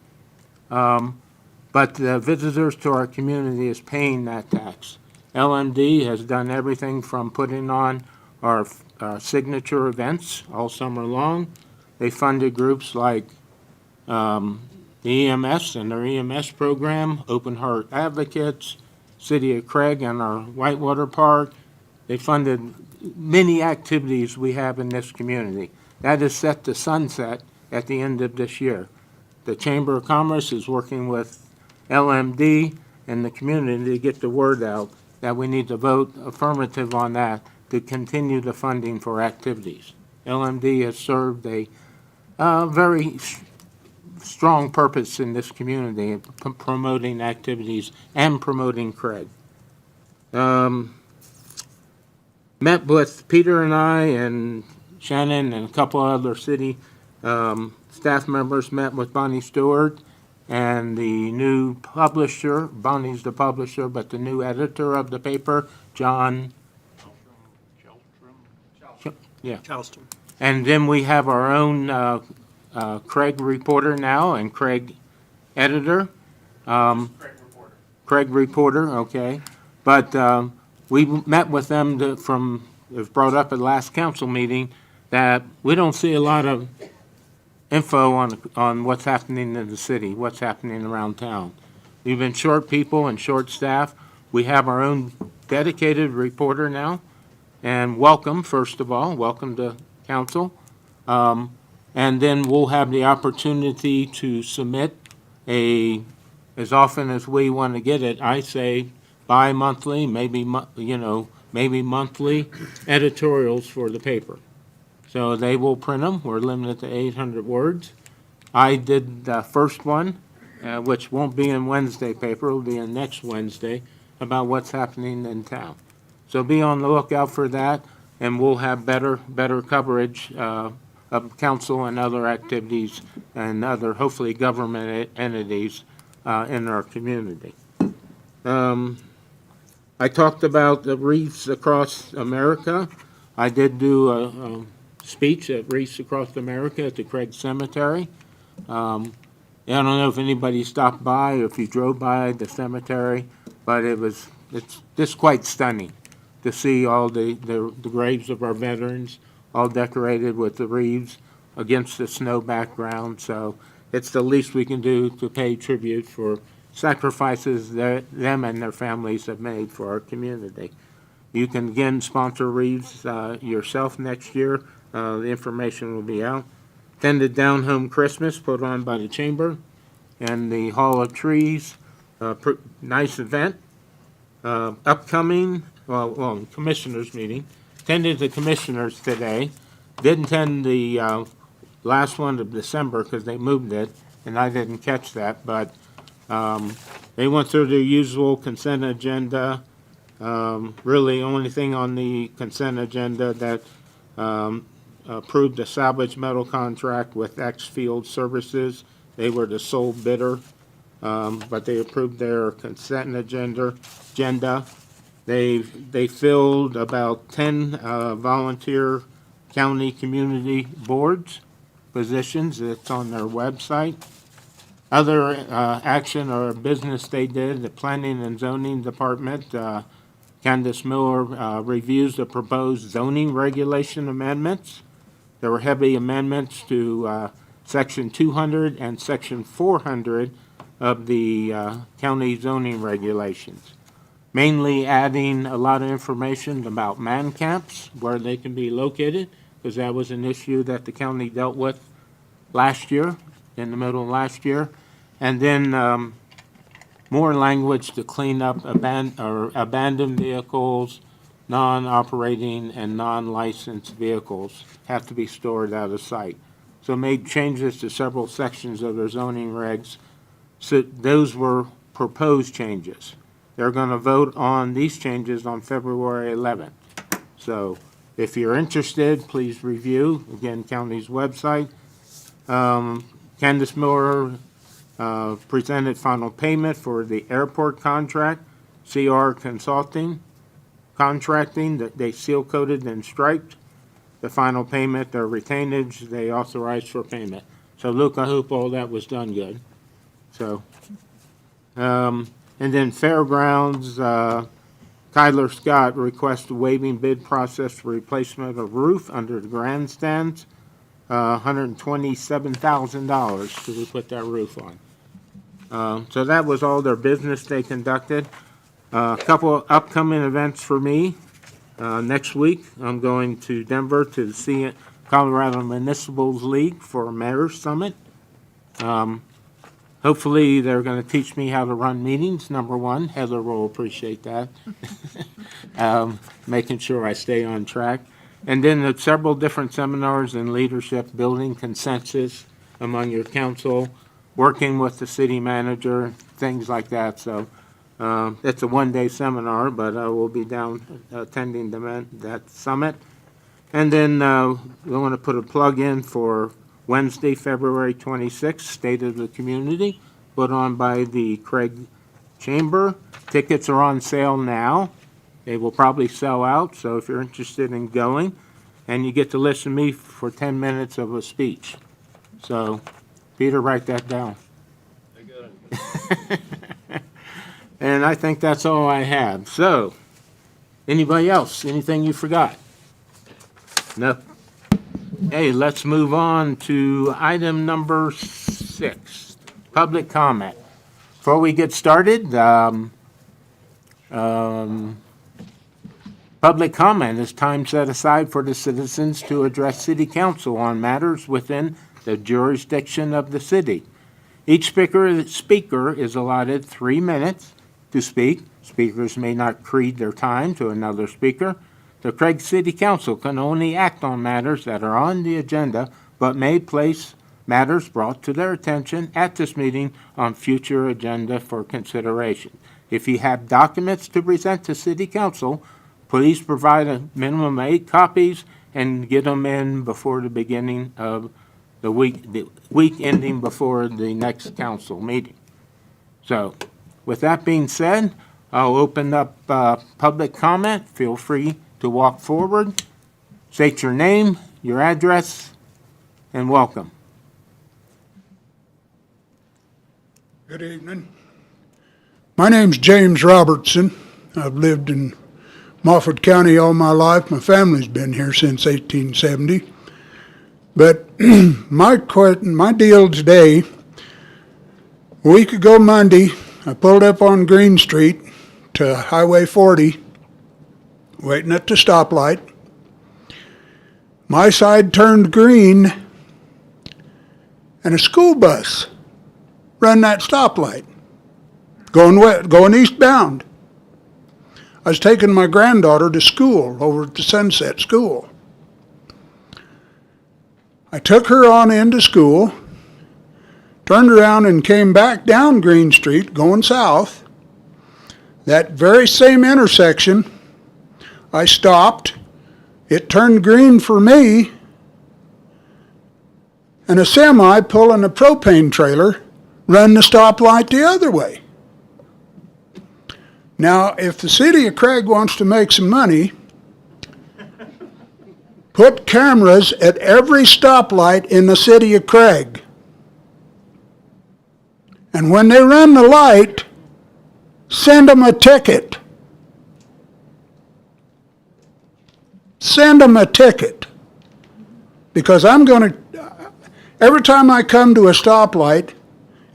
But the visitors to our community is paying that tax. LMD has done everything from putting on our signature events all summer long. They funded groups like the EMS and their EMS program, Open Heart Advocates, City of Craig and our Whitewater Park. They funded many activities we have in this community. That is set to sunset at the end of this year. The Chamber of Commerce is working with LMD and the community to get the word out that we need to vote affirmative on that to continue the funding for activities. LMD has served a very strong purpose in this community, promoting activities and promoting Craig. Met with Peter and I and Shannon and a couple other city staff members, met with Bonnie Stewart and the new publisher. Bonnie's the publisher, but the new editor of the paper, John. Yeah. Charleston. And then we have our own Craig reporter now and Craig editor. Craig reporter, okay. But we met with them it was brought up at the last council meeting that we don't see a lot of info on what's happening in the city, what's happening around town. We've been short people and short staff. We have our own dedicated reporter now. And welcome, first of all, welcome to council. And then we'll have the opportunity to submit as often as we want to get it, I say bi-monthly, maybe monthly editorials for the paper. So they will print them. We're limited to 800 words. I did the first one, which won't be in Wednesday paper. It'll be in next Wednesday, about what's happening in town. So be on the lookout for that, and we'll have better coverage of council and other activities and other, hopefully, government entities in our community. I talked about the Wreaths Across America. I did do a speech at Wreaths Across America at the Craig Cemetery. I don't know if anybody stopped by or if you drove by the cemetery, but it's just quite stunning to see all the graves of our veterans all decorated with the wreaths against the snow background. So it's the least we can do to pay tribute for sacrifices that them and their families have made for our community. You can again sponsor wreaths yourself next year. The information will be out. Attended Down Home Christmas put on by the Chamber and the Hall of Trees. Nice event. Upcoming, commissioners meeting. Attended the commissioners today. Didn't attend the last one of December because they moved it, and I didn't catch that. But they went through their usual consent agenda. Really, only thing on the consent agenda that approved a salvage metal contract with X Field Services. They were the sole bidder, but they approved their consent agenda. They filled about 10 volunteer county community boards positions. It's on their website. Other action or business they did, the Planning and Zoning Department, Candace Miller reviews the proposed zoning regulation amendments. There were heavy amendments to Section 200 and Section 400 of the county zoning regulations, mainly adding a lot of information about man camps, where they can be located, because that was an issue that the county dealt with last year, in the middle of last year. And then more language to clean up abandoned vehicles, non-operating and non-licensed vehicles have to be stored out of sight. So made changes to several sections of their zoning regs. So those were proposed changes. They're going to vote on these changes on February 11th. So if you're interested, please review, again, county's website. Candace Miller presented final payment for the airport contract, CR Consulting Contracting, that they seal-coated and striped. The final payment, their retainage, they authorized for payment. So Luke, I hope all that was done good. So, and then Fairgrounds, Kyler Scott requests waiving bid process for replacement of roof under the grandstands, $127,000 to put that roof on. So that was all their business they conducted. A couple of upcoming events for me. Next week, I'm going to Denver to see Colorado Municipals League for a Mayor's Summit. Hopefully, they're going to teach me how to run meetings, number one. Heather will appreciate that. Making sure I stay on track. And then several different seminars in leadership, building consensus among your council, working with the city manager, things like that. So it's a one-day seminar, but I will be down attending that summit. And then we want to put a plug in for Wednesday, February 26th, State of the Community, put on by the Craig Chamber. Tickets are on sale now. They will probably sell out, so if you're interested in going, and you get to listen to me for 10 minutes of a speech. So, Peter, write that down. I got it. And I think that's all I have. So, anybody else? Anything you forgot? No. Hey, let's move on to item number 6, public comment. Before we get started, public comment is time set aside for the citizens to address City Council on matters within the jurisdiction of the city. Each speaker is allotted 3 minutes to speak. Speakers may not cede their time to another speaker. The Craig City Council can only act on matters that are on the agenda, but may place matters brought to their attention at this meeting on future agenda for consideration. If you have documents to present to City Council, please provide a minimum of 8 copies and get them in before the beginning of the week ending before the next council meeting. So, with that being said, I'll open up public comment. Feel free to walk forward, state your name, your address, and welcome. Good evening. My name's James Robertson. I've lived in Moffett County all my life. My family's been here since 1870. But my deal today, a week ago Monday, I pulled up on Green Street to Highway 40, waiting at the stoplight. My side turned green, and a school bus run that stoplight, going eastbound. I was taking my granddaughter to school over at the Sunset School. I took her on into school, turned around and came back down Green Street going south. That very same intersection, I stopped. It turned green for me, and a semi pulling a propane trailer run the stoplight the other way. Now, if the city of Craig wants to make some money, put cameras at every stoplight in the city of Craig. And when they run the light, send them a ticket. Send them a ticket. Because every time I come to a stoplight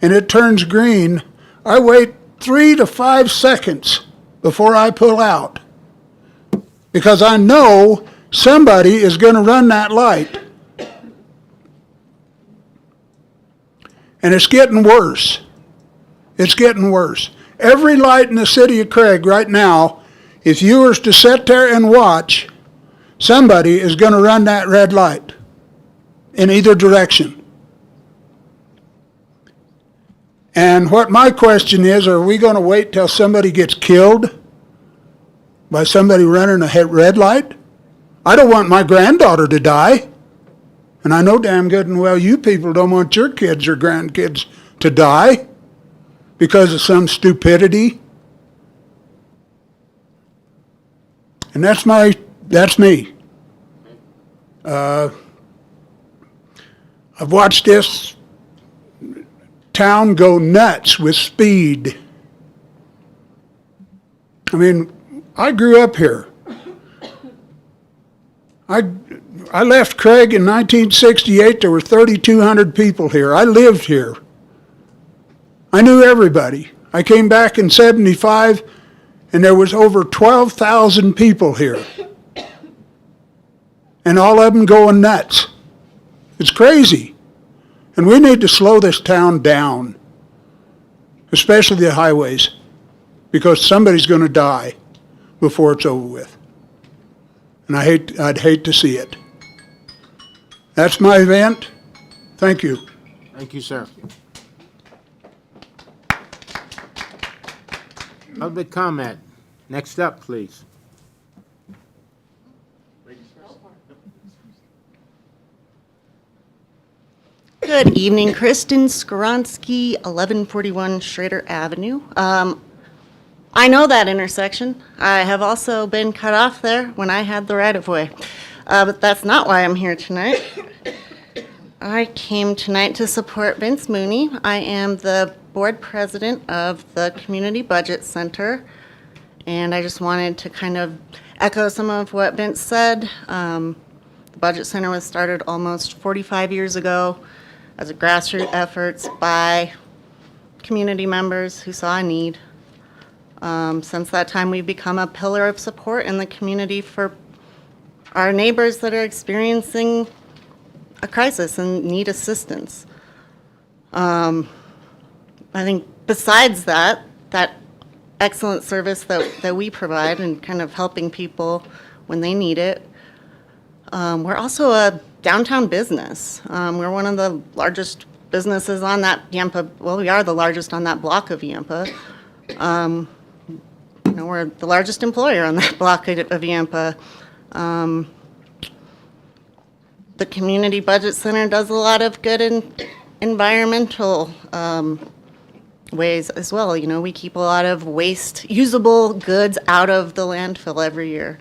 and it turns green, I wait 3 to 5 seconds before I pull out. Because I know somebody is going to run that light. And it's getting worse. It's getting worse. Every light in the city of Craig right now, if you were to sit there and watch, somebody is going to run that red light in either direction. And what my question is, are we going to wait till somebody gets killed by somebody running a red light? I don't want my granddaughter to die. And I know damn good and well you people don't want your kids or grandkids to die because of some stupidity. And that's me. I've watched this town go nuts with speed. I mean, I grew up here. I left Craig in 1968. There were 3,200 people here. I lived here. I knew everybody. I came back in 75, and there was over 12,000 people here. And all of them going nuts. It's crazy. And we need to slow this town down, especially the highways, because somebody's going to die before it's over with. And I'd hate to see it. That's my event. Thank you. Thank you, sir. Public comment. Next up, please. Good evening, Kristen Skoronsky, 1141 Schrader Avenue. I know that intersection. I have also been cut off there when I had the right-of-way. But that's not why I'm here tonight. I came tonight to support Vince Mooney. I am the board president of the Community Budget Center, and I just wanted to kind of echo some of what Vince said. The Budget Center was started almost 45 years ago as a grassroots effort by community members who saw a need. Since that time, we've become a pillar of support in the community for our neighbors that are experiencing a crisis and need assistance. I think besides that excellent service that we provide and kind of helping people when they need it, we're also a downtown business. We're one of the largest businesses on that Yampa, well, we are the largest on that block of Yampa. We're the largest employer on that block of Yampa. The Community Budget Center does a lot of good in environmental ways as well. We keep a lot of waste, usable goods out of the landfill every year.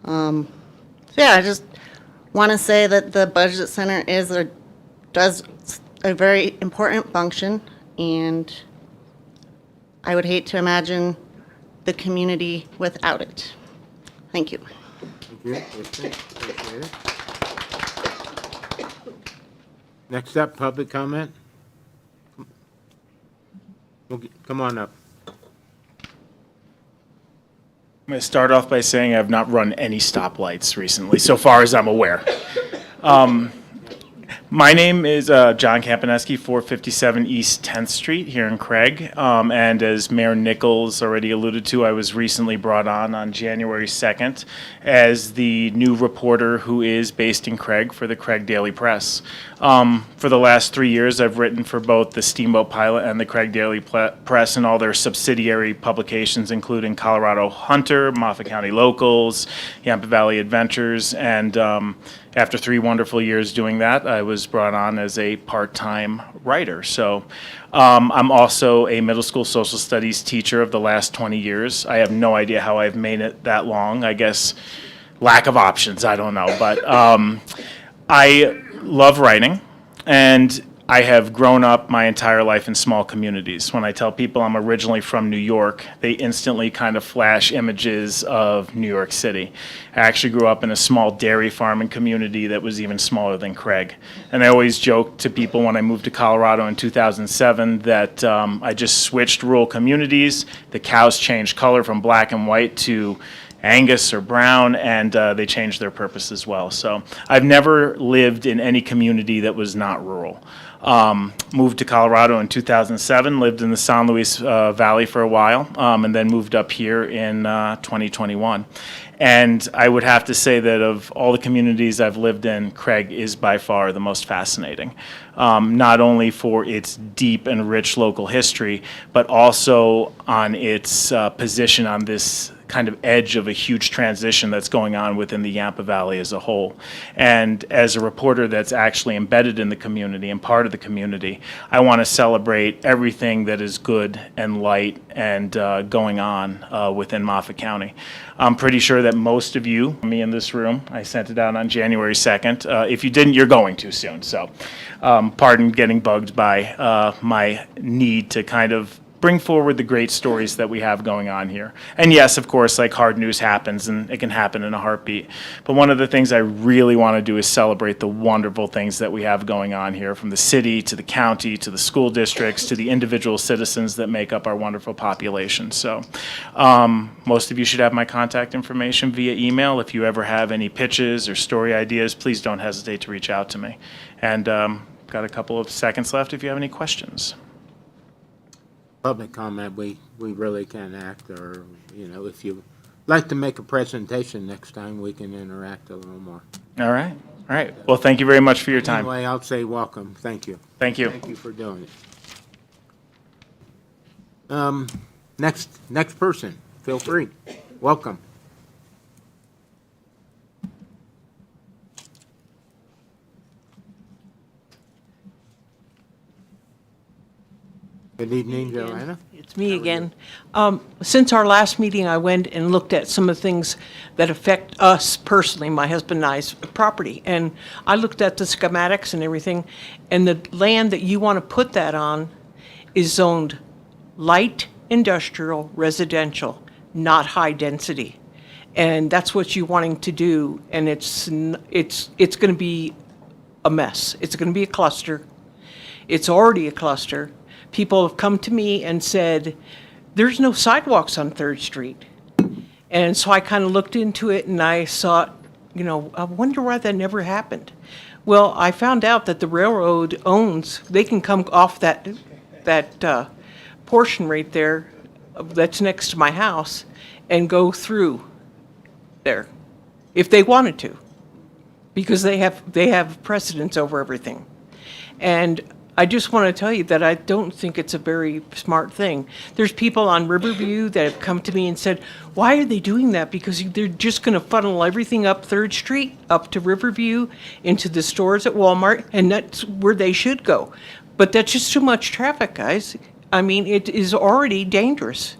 I just want to say that the Budget Center does a very important function, and I would hate to imagine the community without it. Thank you. Thank you. Appreciate it. Next up, public comment. Come on up. I'm going to start off by saying I've not run any stoplights recently, so far as I'm aware. My name is John Kampaneski, 457 East 10th Street here in Craig. And as Mayor Nichols already alluded to, I was recently brought on January 2nd as the new reporter who is based in Craig for the Craig Daily Press. For the last 3 years, I've written for both the Steamboat Pilot and the Craig Daily Press and all their subsidiary publications, including Colorado Hunter, Moffat County Locals, Yampa Valley Adventures, and after 3 wonderful years doing that, I was was brought on as a part-time writer. So I'm also a middle school social studies teacher of the last 20 years. I have no idea how I've made it that long. I guess lack of options, I don't know. But I love writing, and I have grown up my entire life in small communities. When I tell people I'm originally from New York, they instantly kind of flash images of New York City. I actually grew up in a small dairy farming community that was even smaller than Craig. And I always joke to people when I moved to Colorado in 2007 that I just switched rural communities. The cows changed color from black and white to Angus or brown, and they changed their purpose as well. So I've never lived in any community that was not rural. Moved to Colorado in 2007, lived in the San Luis Valley for a while, and then moved up here in 2021. And I would have to say that of all the communities I've lived in, Craig is by far the most fascinating. Not only for its deep and rich local history, but also on its position on this kind of edge of a huge transition that's going on within the Yampa Valley as a whole. And as a reporter that's actually embedded in the community and part of the community, I want to celebrate everything that is good and light and going on within Moffat County. I'm pretty sure that most of you, me in this room, I sent it out on January 2nd. If you didn't, you're going to soon. So pardon getting bugged by my need to kind of bring forward the great stories that we have going on here. And yes, of course, like hard news happens, and it can happen in a heartbeat. But one of the things I really want to do is celebrate the wonderful things that we have going on here, from the city to the county to the school districts to the individual citizens that make up our wonderful population. So most of you should have my contact information via email. If you ever have any pitches or story ideas, please don't hesitate to reach out to me. And got a couple of seconds left if you have any questions. Public comment, we really can act, or, if you like to make a presentation next time, we can interact a little more. All right. All right. Well, thank you very much for your time. Anyway, I'll say welcome. Thank you. Thank you. Thank you for doing it. Next person, feel free. Welcome. Good evening, Joanna. It's me again. Since our last meeting, I went and looked at some of the things that affect us personally, my husband and I's property. And I looked at the schematics and everything, and the land that you want to put that on is zoned light industrial residential, not high density. And that's what you're wanting to do, and it's going to be a mess. It's going to be a cluster. It's already a cluster. People have come to me and said, there's no sidewalks on 3rd Street. And so I kind of looked into it, and I thought, I wonder why that never happened. Well, I found out that the railroad they can come off that portion right there that's next to my house and go through there if they wanted to, because they have precedence over everything. And I just want to tell you that I don't think it's a very smart thing. There's people on Riverview that have come to me and said, why are they doing that? Because they're just going to funnel everything up 3rd Street, up to Riverview, into the stores at Walmart, and that's where they should go. But that's just too much traffic, guys. I mean, it is already dangerous.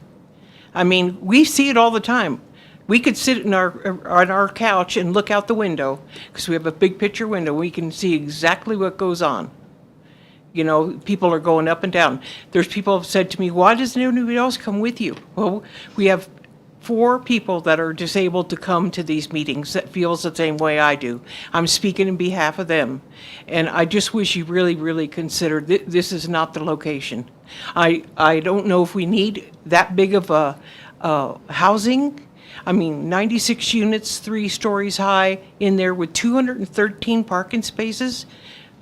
I mean, we see it all the time. We could sit on our couch and look out the window, because we have a big picture window. We can see exactly what goes on. People are going up and down. There's people who have said to me, why doesn't anybody else come with you? Well, we have 4 people that are disabled to come to these meetings that feels the same way I do. I'm speaking in behalf of them. And I just wish you really, really consider this is not the location. I don't know if we need that big of a housing. I mean, 96 units, 3 stories high in there with 213 parking spaces.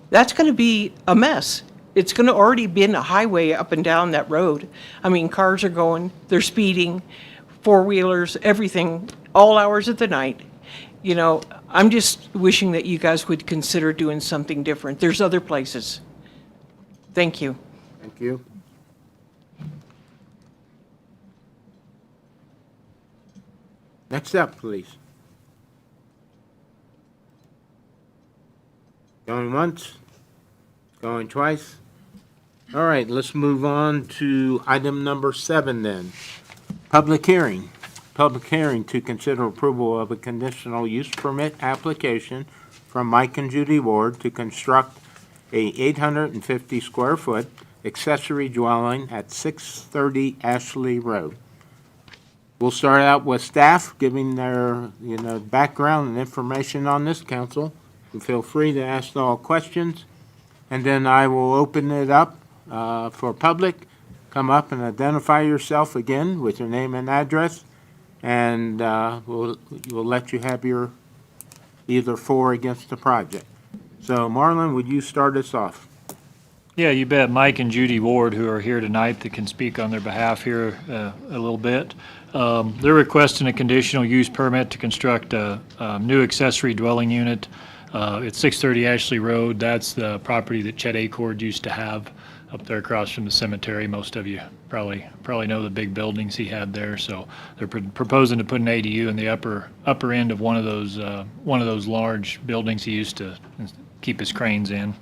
That's going to be a mess. It's going to already be a highway up and down that road. I mean, cars are going, they're speeding, 4-wheelers, everything, all hours of the night. I'm just wishing that you guys would consider doing something different. There's other places. Thank you. Thank you. Next up, please. Going once, Going twice? All right, let's move on to item number 7 then. Public hearing. Public hearing to consider approval of a conditional use permit application from Mike and Judy Ward to construct a 850 square foot accessory dwelling at 630 Ashley Road. We'll start out with staff giving their, background and information on this, council. And feel free to ask all questions. And then I will open it up for public. Come up and identify yourself again with your name and address. And we'll let you have your either for or against the project. So Marlon, would you start us off? Yeah, you bet. Mike and Judy Ward, who are here tonight, that can speak on their behalf here a little bit. They're requesting a conditional use permit to construct a new accessory dwelling unit. It's 630 Ashley Road. That's the property that Chet Acord used to have up there across from the cemetery. Most of you probably know the big buildings he had there. So they're proposing to put an ADU in the upper end of one of those large buildings he used to keep his cranes in.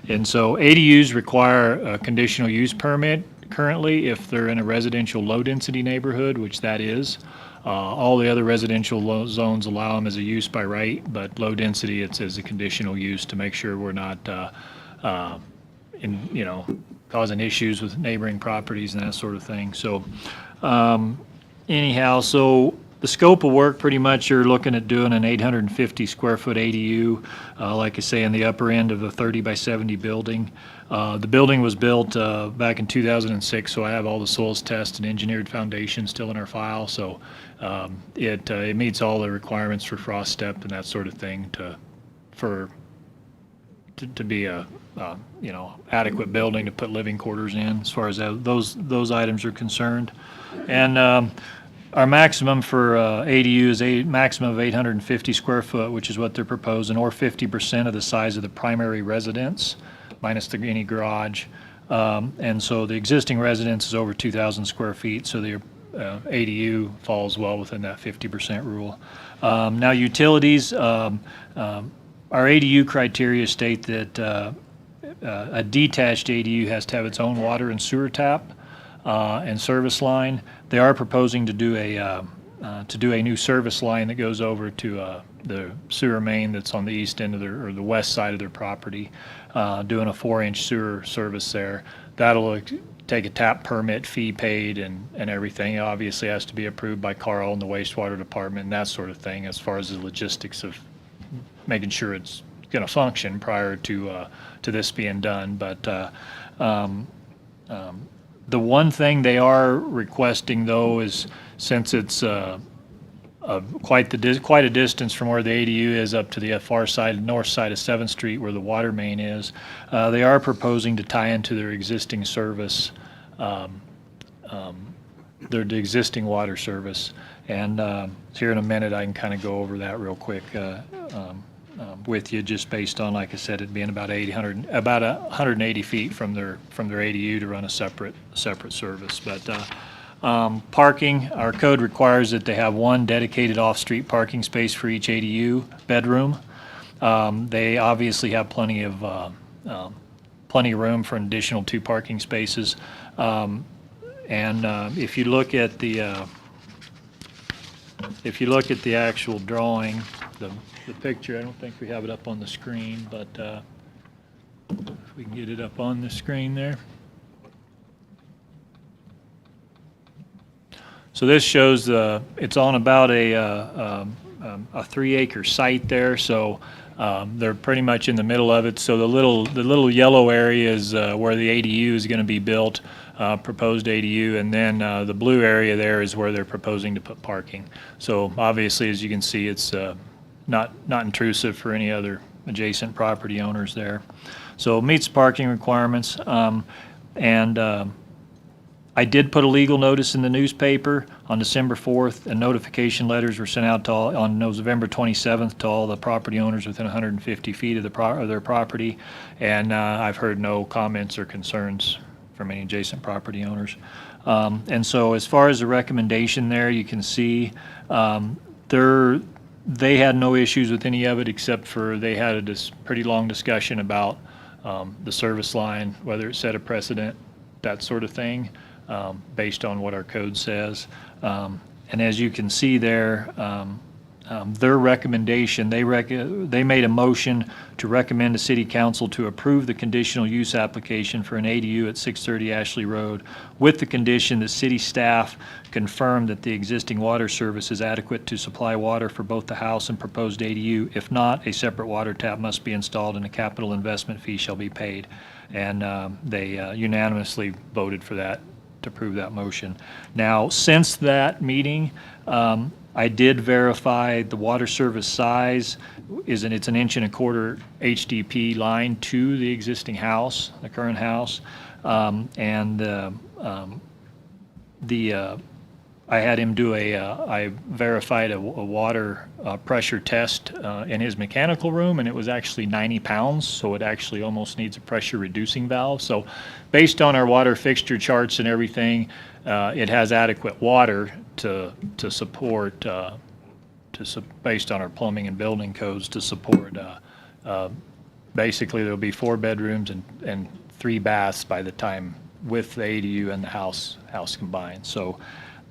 And so ADUs require a conditional use permit currently if they're in a residential low-density neighborhood, which that is. All the other residential zones allow them as a use by right, but low density, it's as a conditional use to make sure we're not, causing issues with neighboring properties and that sort of thing. So anyhow, so the scope of work, pretty much you're looking at doing an 850 square foot ADU, like I say, in the upper end of a 30 by 70 building. The building was built back in 2006, so I have all the soils test and engineered foundation still in our file. So it meets all the requirements for frost step and that sort of thing to be a adequate building to put living quarters in as far as those items are concerned. And our maximum for ADU is a maximum of 850 square foot, which is what they're proposing, or 50% of the size of the primary residence, minus any garage. And so the existing residence is over 2,000 square feet, so the ADU falls well within that 50% rule. Now utilities, our ADU criteria state that a detached ADU has to have its own water and sewer tap and service line. They are proposing to do a new service line that goes over to the sewer main that's on the east end of or the west side of their property, doing a 4-inch sewer service there. That'll take a tap permit, fee paid, and everything. It obviously has to be approved by Carl and the wastewater department and that sort of thing as far as the logistics of making sure it's going to function prior to this being done. But the one thing they are requesting, though, is since it's quite a distance from where the ADU is up to the far side, north side of 7th Street, where the water main is, they are proposing to tie into their existing service, their existing water service. And here in a minute, I can kind of go over that real quick with you, just based on, like I said, it being about 180 feet from their ADU to run a separate service. But parking, our code requires that they have one dedicated off-street parking space for each ADU bedroom. They obviously have plenty of room for an additional 2 parking spaces. And if you look at the actual drawing, the picture, I don't think we have it up on the screen, but if we can get it up on the screen there. So this shows it's on about a 3-acre site there. So they're pretty much in the middle of it. So the little yellow area is where the ADU is going to be built, proposed ADU, and then the blue area there is where they're proposing to put parking. So obviously, as you can see, it's not intrusive for any other adjacent property owners there. So it meets parking requirements. I did put a legal notice in the newspaper on December 4th, and notification letters were sent out on November 27th to all the property owners within 150 feet of their property, and I've heard no comments or concerns from any adjacent property owners. And so as far as the recommendation there, you can see they had no issues with any of it, except for they had a pretty long discussion about the service line, whether it set a precedent, that sort of thing, based on what our code says. And as you can see there, their recommendation, they made a motion to recommend to City Council to approve the conditional use application for an ADU at 630 Ashley Road with the condition that city staff confirm that the existing water service is adequate to supply water for both the house and proposed ADU. If not, a separate water tap must be installed and a capital investment fee shall be paid. And they unanimously voted for that, to approve that motion. Now, since that meeting, I did verify the water service size it's an 1.25 inch HDP line to the existing house, the current house. I had him do I verified a water pressure test in his mechanical room, and it was actually 90 pounds, so it actually almost needs a pressure reducing valve. So based on our water fixture charts and everything, it has adequate water to support, based on our plumbing and building codes, to support, basically there'll be 4 bedrooms and 3 baths by the time with the ADU and the house combined. So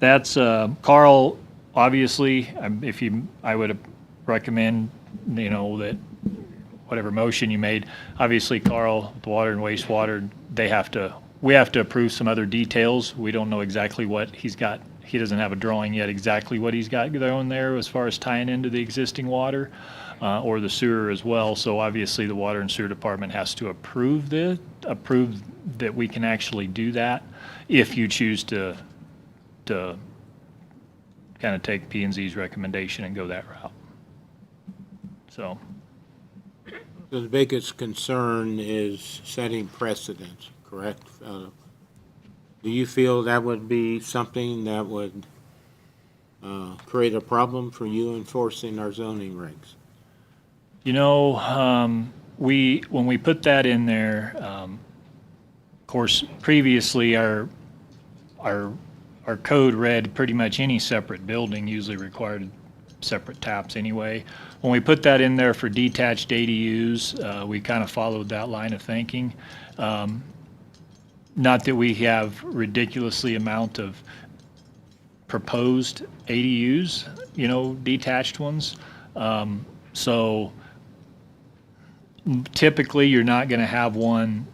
that's, Carl, obviously, I would recommend, that whatever motion you made, obviously, Carl, the water and wastewater, we have to approve some other details. We don't know exactly what he's got. He doesn't have a drawing yet exactly what he's got going there as far as tying into the existing water, or the sewer as well. So obviously, the water and sewer department has to approve that we can actually do that if you choose to kind of take P&Z's recommendation and go that route. So The biggest concern is setting precedents, correct? Do you feel that would be something that would create a problem for you enforcing our zoning regs? When we put that in there, of course, previously our code read pretty much any separate building usually required separate taps anyway. When we put that in there for detached ADUs, we kind of followed that line of thinking. Not that we have ridiculously amount of proposed ADUs, detached ones. So typically you're not going to have one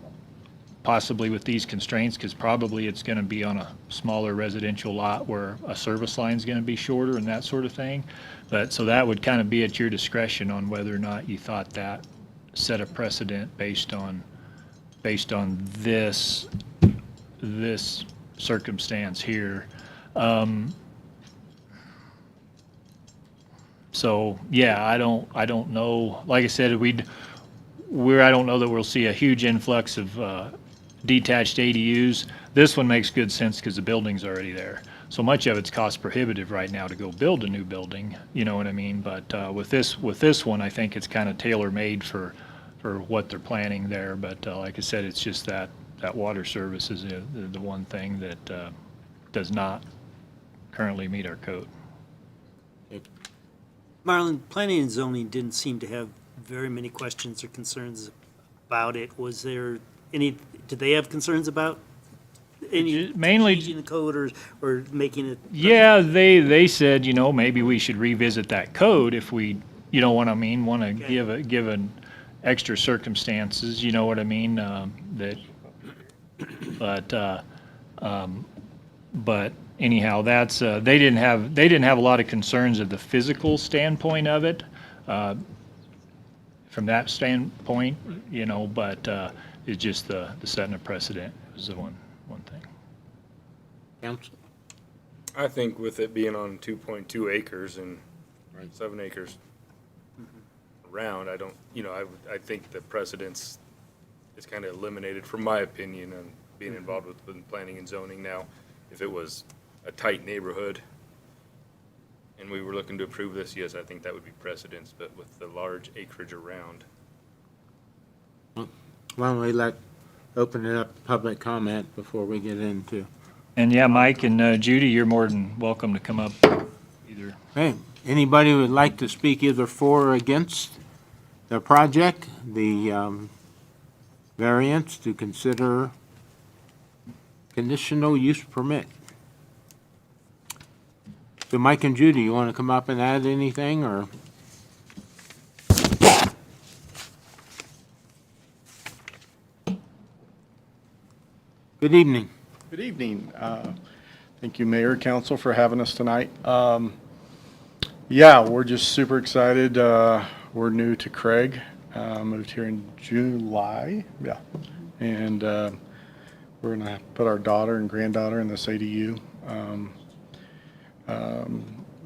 possibly with these constraints, because probably it's going to be on a smaller residential lot where a service line is going to be shorter and that sort of thing. But so that would kind of be at your discretion on whether or not you thought that set a precedent based on this circumstance here. So yeah, I don't know. Like I said, I don't know that we'll see a huge influx of detached ADUs. This one makes good sense because the building's already there. So much of it's cost prohibitive right now to go build a new building, you know what I mean? But with this one, I think it's kind of tailor-made for what they're planning there. But like I said, it's just that water service is the one thing that does not currently meet our code. Marlon, planning and zoning didn't seem to have very many questions or concerns about it. Was there any, did they have concerns about any mainly changing the code or making it? Yeah, they said, maybe we should revisit that code if we, what I mean, want to give an extra circumstances, you know what I mean, but anyhow, that's they didn't have a lot of concerns of the physical standpoint of it. From that standpoint, but it's just the setting a precedent is the one thing. Council? I think with it being on 2.2 acres and 7 acres around, I think the precedence is kind of eliminated, from my opinion, on being involved with planning and zoning. Now, if it was a tight neighborhood and we were looking to approve this, yes, I think that would be precedence, but with the large acreage around. Why don't we open it up to public comment before we get into. And yeah, Mike and Judy, you're more than welcome to come up either. Hey, anybody who would like to speak either for or against the project? The variance to consider conditional use permit. So Mike and Judy, you want to come up and add anything, or? Good evening. Good evening. Thank you, Mayor, Council, for having us tonight. Yeah, we're just super excited. We're new to Craig. Moved here in July. Yeah. And we're going to put our daughter and granddaughter in this ADU.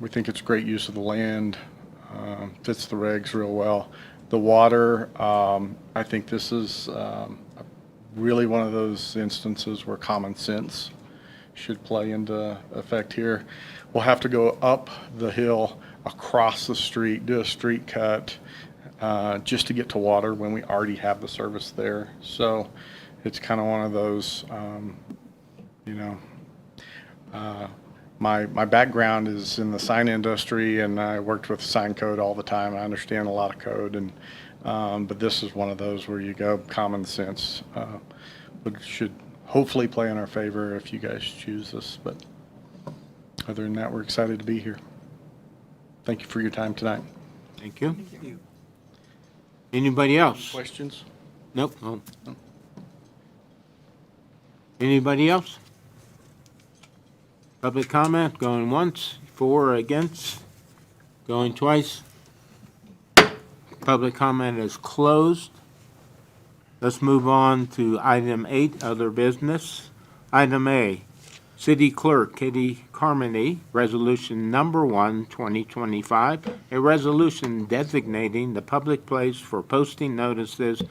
We think it's great use of the land. Fits the regs real well. The water, I think this is really one of those instances where common sense should play into effect here. We'll have to go up the hill, across the street, do a street cut, just to get to water when we already have the service there. So it's kind of one of those, you know, my background is in the sign industry, and I worked with sign code all the time. I understand a lot of code, and but this is one of those where you go common sense, but should hopefully play in our favor if you guys choose this. But other than that, we're excited to be here. Thank you for your time tonight. Thank you. Anybody else? Questions? Nope. Oh. Anybody else? Public comment, going once, for or against, going twice. Public comment is closed. Let's move on to item 8, other business. Item A, City Clerk Katie Carmody, Resolution Number 1, 2025, a resolution designating the public place for posting notices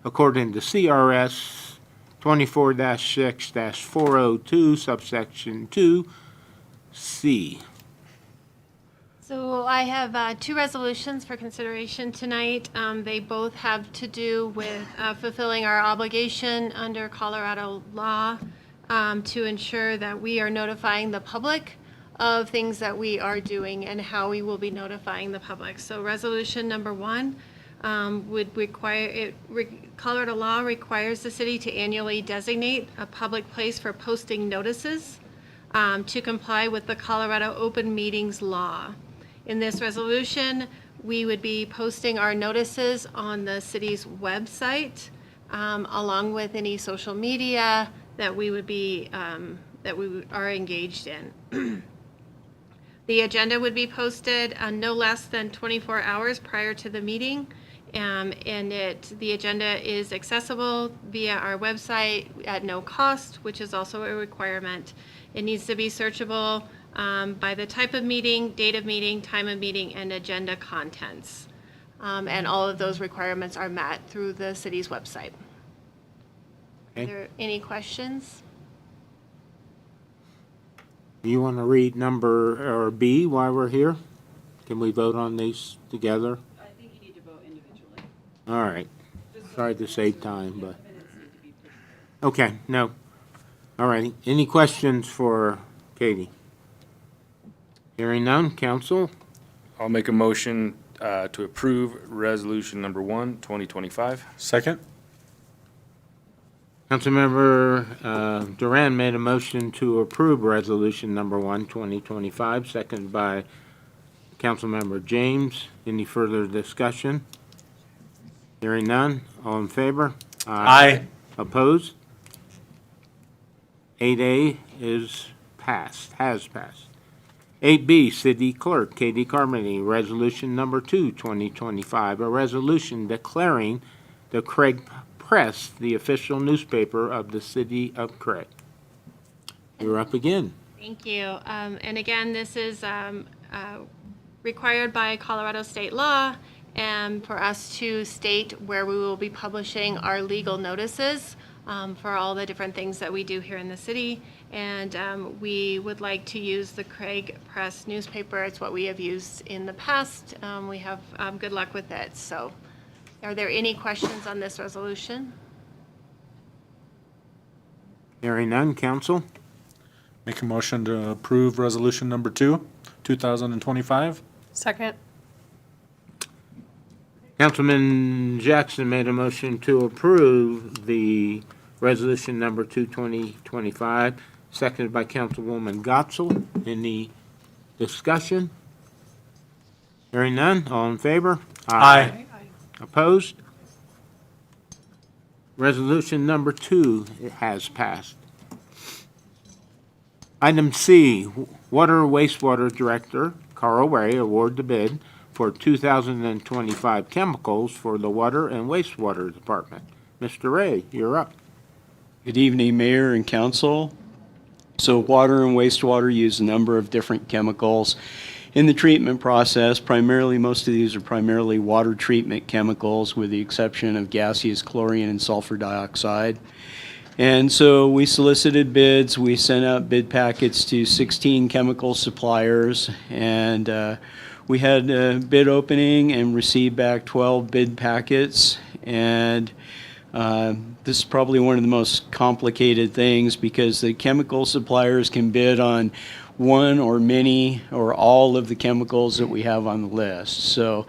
according to CRS 24-6-402, subsection 2C. So I have 2 resolutions for consideration tonight. They both have to do with fulfilling our obligation under Colorado law to ensure that we are notifying the public of things that we are doing and how we will be notifying the public. So resolution number 1 would require, Colorado law requires the city to annually designate a public place for posting notices to comply with the Colorado Open Meetings Law. In this resolution, we would be posting our notices on the city's website, along with any social media that we would be, that we are engaged in. The agenda would be posted no less than 24 hours prior to the meeting, and the agenda is accessible via our website at no cost, which is also a requirement. It needs to be searchable by the type of meeting, date of meeting, time of meeting, and agenda contents. And all of those requirements are met through the city's website. Are there any questions? You want to read number or B while we're here? Can we vote on these together? I think you need to vote individually. All right. Sorry to save time, but. Okay, no. All right. Any questions for Katie? Hearing none, council? I'll make a motion to approve resolution number 1, 2025. Second? Councilmember Duran made a motion to approve resolution number 1, 2025, seconded by Councilmember James. Any further discussion? Hearing none, all in favor? Aye. Opposed? 8A is passed, has passed. 8B, City Clerk Katie Carmody, resolution number 2, 2025, a resolution declaring the Craig Press the official newspaper of the city of Craig. You're up again. Thank you. And again, this is required by Colorado state law, and for us to state where we will be publishing our legal notices for all the different things that we do here in the city. And we would like to use the Craig Press newspaper. It's what we have used in the past. We have good luck with it. So are there any questions on this resolution? Hearing none, council? Make a motion to approve resolution number 2, 2025. Second. Councilman Jackson made a motion to approve the resolution number 2/2025, seconded by Councilwoman Gotzel. Any discussion? Hearing none, all in favor? Aye. Opposed? Resolution number 2 has passed. Item C, Water Wastewater Director Carl Ray award the bid for 2025 chemicals for the Water and Wastewater Department. Mr. Ray, you're up. Good evening, Mayor and Council. So water and wastewater use a number of different chemicals in the treatment process. Primarily, most of these are primarily water treatment chemicals, with the exception of gaseous chlorine and sulfur dioxide. And so we solicited bids. We sent out bid packets to 16 chemical suppliers, and we had a bid opening and received back 12 bid packets. And this is probably one of the most complicated things, because the chemical suppliers can bid on one or many or all of the chemicals that we have on the list. So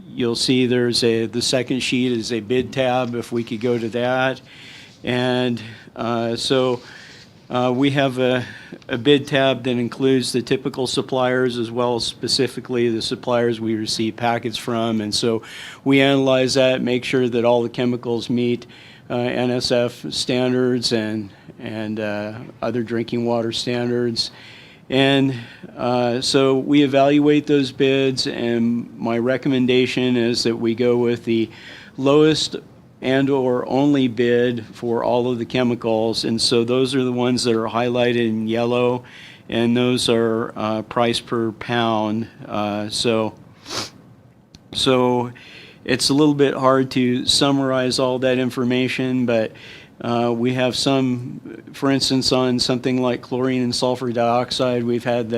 you'll see the second sheet is a bid tab, if we could go to that. And we have a bid tab that includes the typical suppliers, as well as specifically the suppliers we receive packets from. And so we analyze that, make sure that all the chemicals meet NSF standards and other drinking water standards. And so we evaluate those bids, and my recommendation is that we go with the lowest and or only bid for all of the chemicals. And so those are the ones that are highlighted in yellow, and those are price per pound. So it's a little bit hard to summarize all that information, but we have some, for instance, on something like chlorine and sulfur dioxide, we've had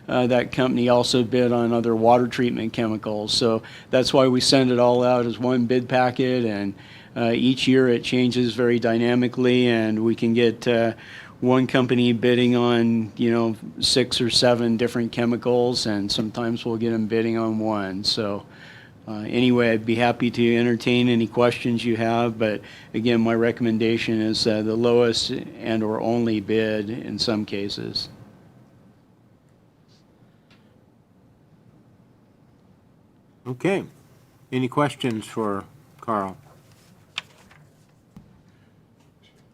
that company also bid on other water treatment chemicals. So that's why we send it all out as one bid packet, and each year it changes very dynamically, and we can get one company bidding on 6 or 7 different chemicals, and sometimes we'll get them bidding on one. So anyway, I'd be happy to entertain any questions you have, but again, my recommendation is the lowest and or only bid in some cases. Okay. Any questions for Carl?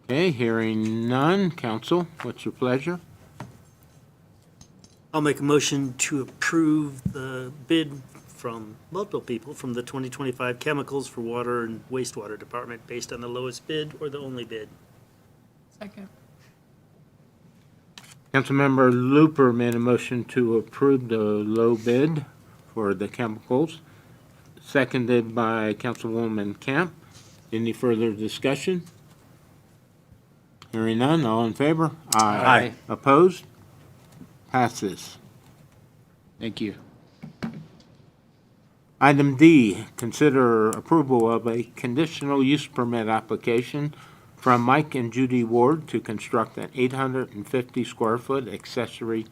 Okay, hearing none. Council, what's your pleasure? I'll make a motion to approve the bid from multiple people from the 2025 chemicals for water and wastewater department based on the lowest bid or the only bid. Second. Councilmember Looper made a motion to approve the low bid for the chemicals, seconded by Councilwoman Camp. Any further discussion? Hearing none, all in favor? Aye. Opposed? Passes. Thank you. Item D, consider approval of a conditional use permit application from Mike and Judy Ward to construct an 850 square foot accessory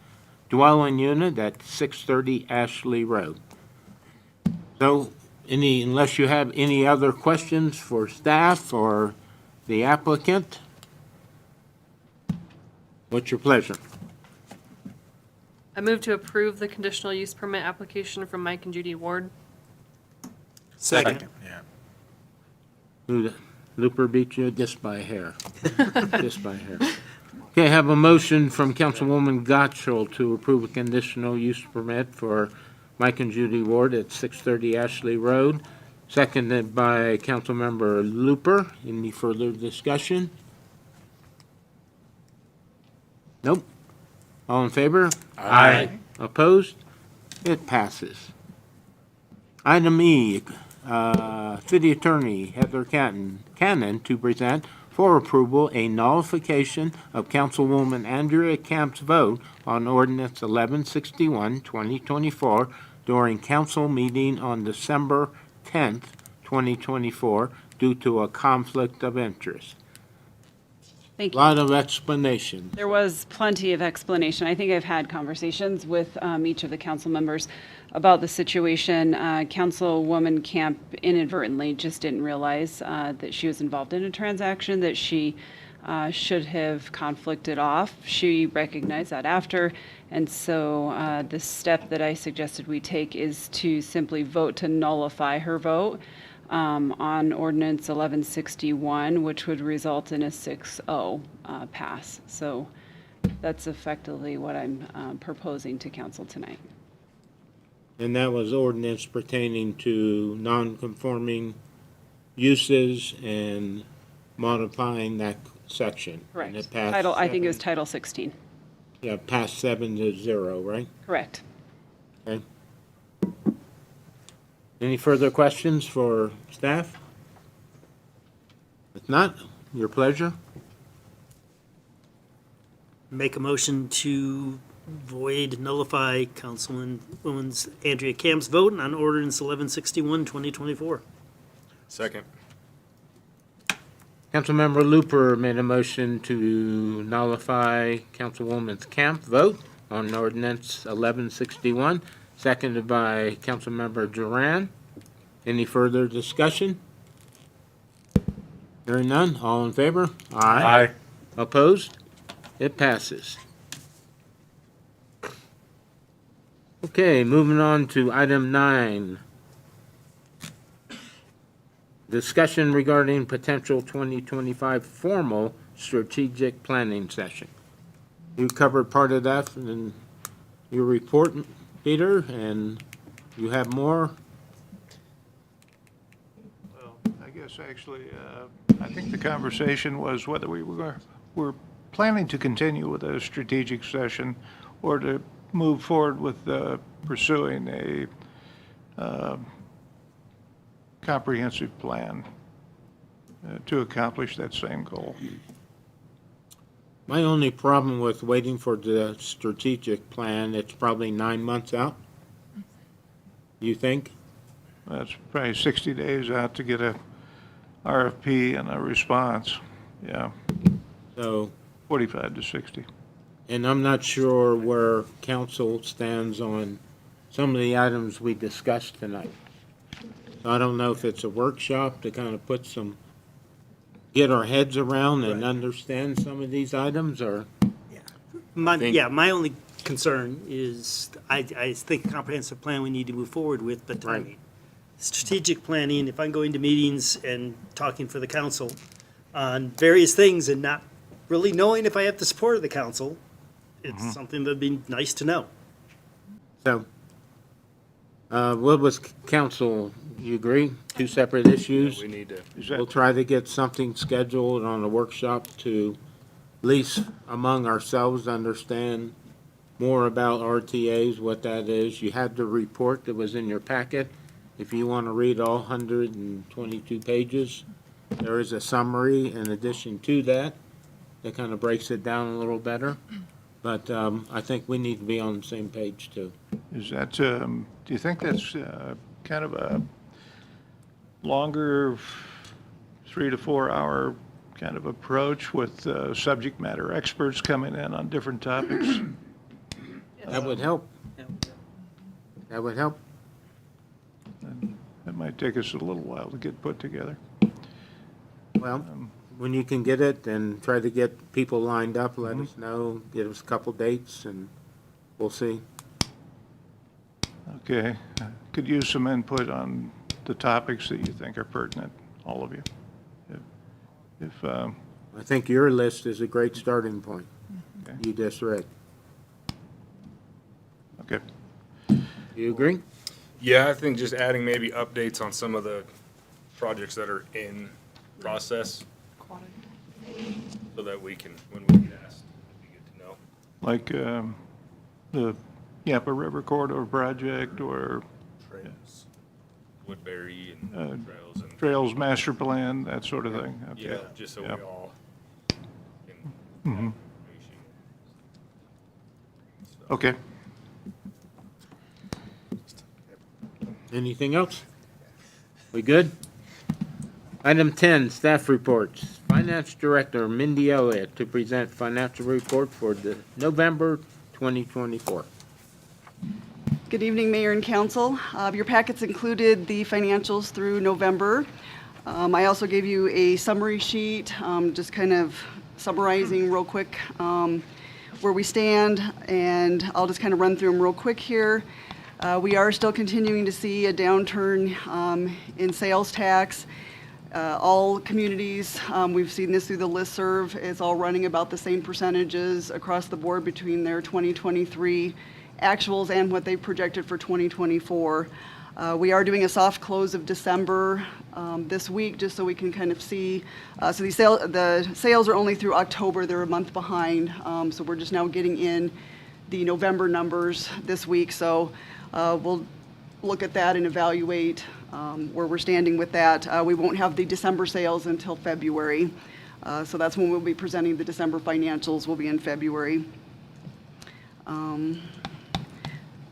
dwelling unit at 630 Ashley Road. So, unless you have any other questions for staff or the applicant, what's your pleasure? I move to approve the conditional use permit application from Mike and Judy Ward. Second. Yeah. Looper beat you just by a hair. Just by a hair. Okay, I have a motion from Councilwoman Gottschall to approve a conditional use permit for Mike and Judy Ward at 630 Ashley Road, seconded by Councilmember Looper. Any further discussion? Nope. All in favor? Aye. Opposed? It passes. Item E, City Attorney Heather Cannon to present for approval a nullification of Councilwoman Andrea Camp's vote on Ordinance 1161, 2024 during council meeting on December 10th, 2024 due to a conflict of interest. Thank you. Lot of explanation. There was plenty of explanation. I think I've had conversations with each of the council members about the situation. Councilwoman Camp inadvertently just didn't realize that she was involved in a transaction that she should have conflicted off. She recognized that after, and so the step that I suggested we take is to simply vote to nullify her vote on ordinance 1161, which would result in a 6-0 pass. So that's effectively what I'm proposing to council tonight. And that was ordinance pertaining to non-conforming uses and modifying that section. And Correct. it passed Title, I think it was 7 Title 16. Yeah, passed 7-0, right? Correct. Okay. Any further questions for staff? If not, your pleasure. Make a motion to void, nullify Councilwoman Andrea Camp's vote on ordinance 1161, 2024. Second. Councilmember Looper made a motion to nullify Councilwoman's Camp vote on ordinance 1161, seconded by Councilmember Duran. Any further discussion? Hearing none, all in favor? Aye. Opposed? It passes. Okay, moving on to item 9. Discussion regarding potential 2025 formal strategic planning session. You covered part of that in your report, Peter, and you have more? Well, I guess actually, I think the conversation was whether we're planning to continue with a strategic session or to move forward with pursuing a comprehensive plan to accomplish that same goal. My only problem with waiting for the strategic plan, it's probably 9 months out. You think? That's probably 60 days out to get a RFP and a response. Yeah, So, 45 to 60. and I'm not sure where council stands on some of the items we discussed tonight. I don't know if it's a workshop to kind of get our heads around and understand some of these items, or? My only concern is, I think comprehensive plan we need to move forward with, but Right. strategic planning, if I'm going to meetings and talking for the council on various things and not really knowing if I have the support of the council, it's something that'd be nice to know. So, what was council, you agree? 2 separate issues? We need to. We'll try to get something scheduled on a workshop to, at least among ourselves, understand more about RTAs, what that is. You had the report that was in your packet. If you want to read all 122 pages, there is a summary in addition to that that kind of breaks it down a little better. But I think we need to be on the same page, too. Is that, do you think that's kind of a longer 3 to 4 hour kind of approach with subject matter experts coming in on different topics? That would help. That would help. It might take us a little while to get put together. Well, when you can get it, and try to get people lined up, let us know, give us a couple dates, and we'll see. Okay, could use some input on the topics that you think are pertinent, all of you. If I think your list is a great starting point. Okay. You just read. Okay. You agree? Yeah, I think just adding maybe updates on some of the projects that are in process, so that we can, when we get asked, it'd be good to know. like the Yampa River Corridor project or Trails, Woodbury and trails and. Trails Master Plan, that sort of thing. Okay. Yeah, just so we Yeah. all can Mhm. have information. Okay. Anything else? We good? Item 10, staff reports. Finance Director Mindy Elliott to present financial report for the November 2024. Good evening, Mayor and Council. Your packets included the financials through November. I also gave you a summary sheet, just kind of summarizing real quick where we stand, and I'll just kind of run through them real quick here. We are still continuing to see a downturn in sales tax. All communities, we've seen this through the listserv, it's all running about the same percentages across the board between their 2023 actuals and what they projected for 2024. We are doing a soft close of December this week, just so we can kind of see. So the sales are only through October, they're a month behind. So we're just now getting in the November numbers this week. So we'll look at that and evaluate where we're standing with that. We won't have the December sales until February. So that's when we'll be presenting the December financials, will be in February.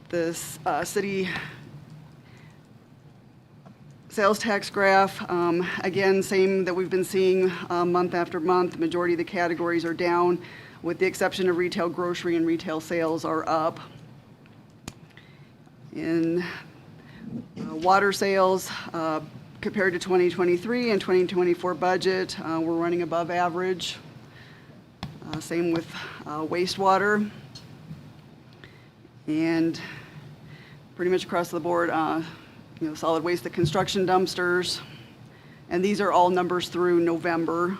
This city sales tax graph, again, same that we've been seeing month after month. The majority of the categories are down, with the exception of retail grocery, and retail sales are up. In water sales, compared to 2023 and 2024 budget, we're running above average. Same with wastewater. And pretty much across the board, solid waste, the construction dumpsters, and these are all numbers through November.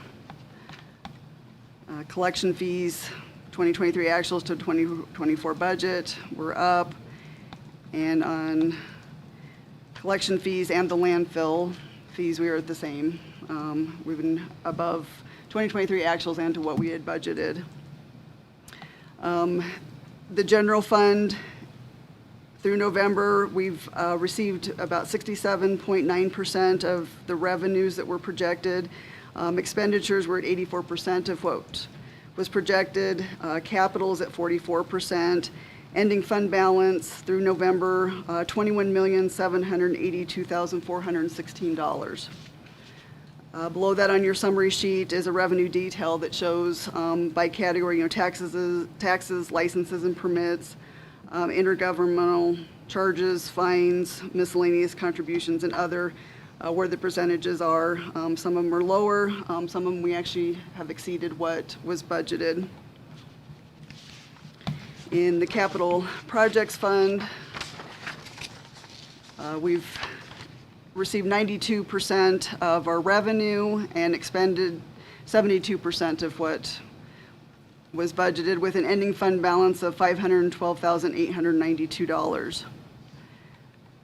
Collection fees, 2023 actuals to 2024 budget, we're up. And on collection fees and the landfill fees, we are at the same. We've been above 2023 actuals and to what we had budgeted. The general fund, through November, we've received about 67.9% of the revenues that were projected. Expenditures were at 84% of what was projected. Capital is at 44%. Ending fund balance through November, $21,782,416. Below that on your summary sheet is a revenue detail that shows by category, taxes, licenses and permits, intergovernmental charges, fines, miscellaneous contributions, and other, where the percentages are. Some of them are lower, some of them we actually have exceeded what was budgeted. In the capital projects fund, we've received 92% of our revenue and expended 72% of what was budgeted, with an ending fund balance of $512,892.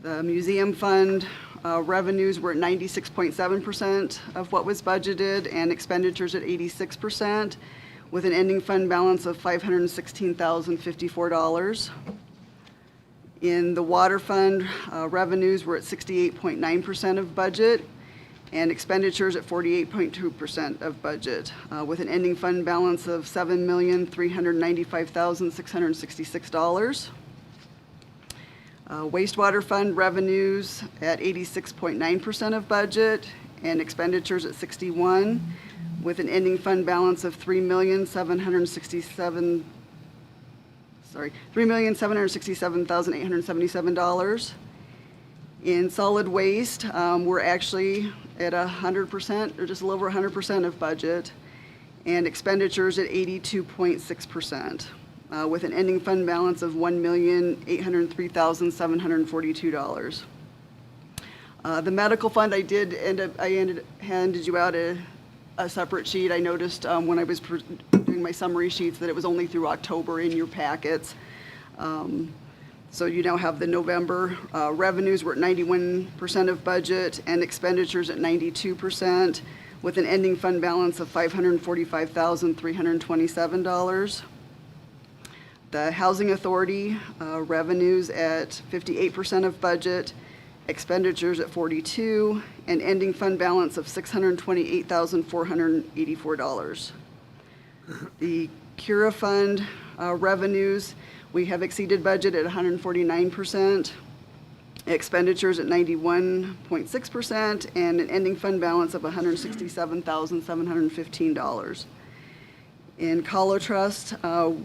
The museum fund revenues were at 96.7% of what was budgeted and expenditures at 86%, with an ending fund balance of $516,054. In the water fund, revenues were at 68.9% of budget and expenditures at 48.2% of budget, with an ending fund balance of $7,395,666. Wastewater fund revenues at 86.9% of budget and expenditures at 61%, with an ending fund balance of $3,767,877. In solid waste, we're actually at 100%, or just a little over 100% of budget, and expenditures at 82.6%, with an ending fund balance of $1,803,742. The medical fund, I handed you out a separate sheet. I noticed when I was doing my summary sheets that it was only through October in your packets. So you now have the November revenues were at 91% of budget and expenditures at 92%, with an ending fund balance of $545,327. The Housing Authority revenues at 58% of budget, expenditures at 42%, and ending fund balance of $628,484. The Cura Fund revenues, we have exceeded budget at 149%. expenditures at 91.6%, and an ending fund balance of $167,715. In Colo Trust,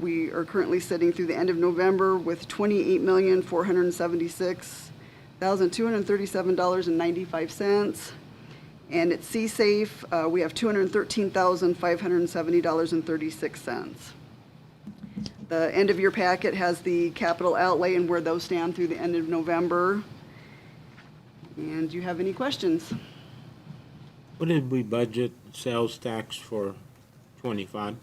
we are currently sitting through the end of November with $28,476,237.95. And at C-Safe, we have $213,570.36. The end of your packet has the capital outlay and where those stand through the end of November. And do you have any questions? What did we budget sales tax for 25?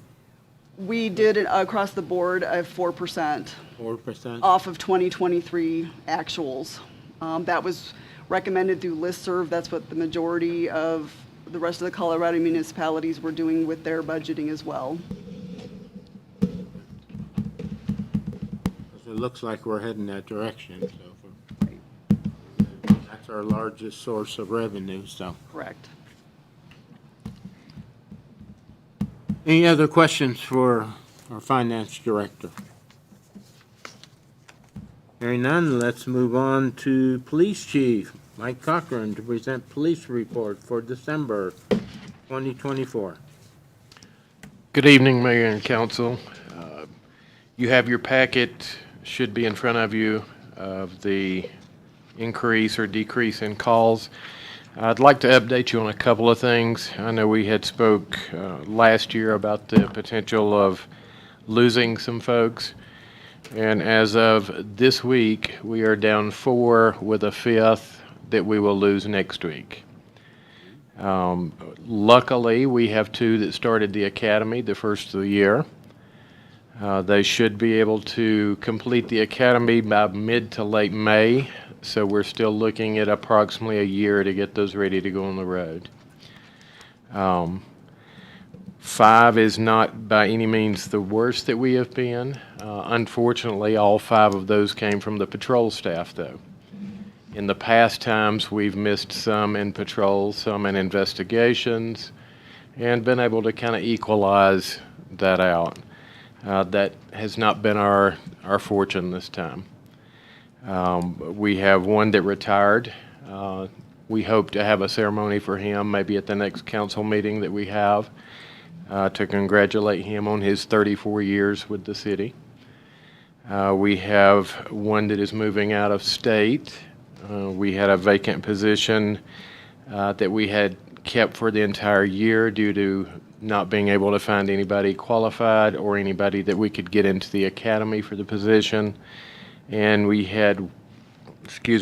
We did it across the board of 4%. 4%? Off of 2023 actuals. That was recommended through listserv. That's what the majority of the rest of the Colorado municipalities were doing with their budgeting as well. It looks like we're heading that direction, so that's our largest source of revenue, so. Correct. Any other questions for our finance director? Hearing none, let's move on to Police Chief Mike Cochran to present police report for December 2024. Good evening, Mayor and Council. You have your packet, should be in front of you, of the increase or decrease in calls. I'd like to update you on a couple of things. I know we had spoke last year about the potential of losing some folks. And as of this week, we are down 4 with a 5th that we will lose next week. Luckily, we have 2 that started the academy the first of the year. They should be able to complete the academy by mid to late May. So we're still looking at approximately a year to get those ready to go on the road. 5 is not by any means the worst that we have been. Unfortunately, all 5 of those came from the patrol staff, though. In the past times, we've missed some in patrols, some in investigations, and been able to kind of equalize that out. That has not been our fortune this time. We have 1 that retired. We hope to have a ceremony for him maybe at the next council meeting that we have to congratulate him on his 34 years with the city. We have 1 that is moving out of state. We had a vacant position that we had kept for the entire year due to not being able to find anybody qualified or anybody that we could get into the academy for the position. And we had, 2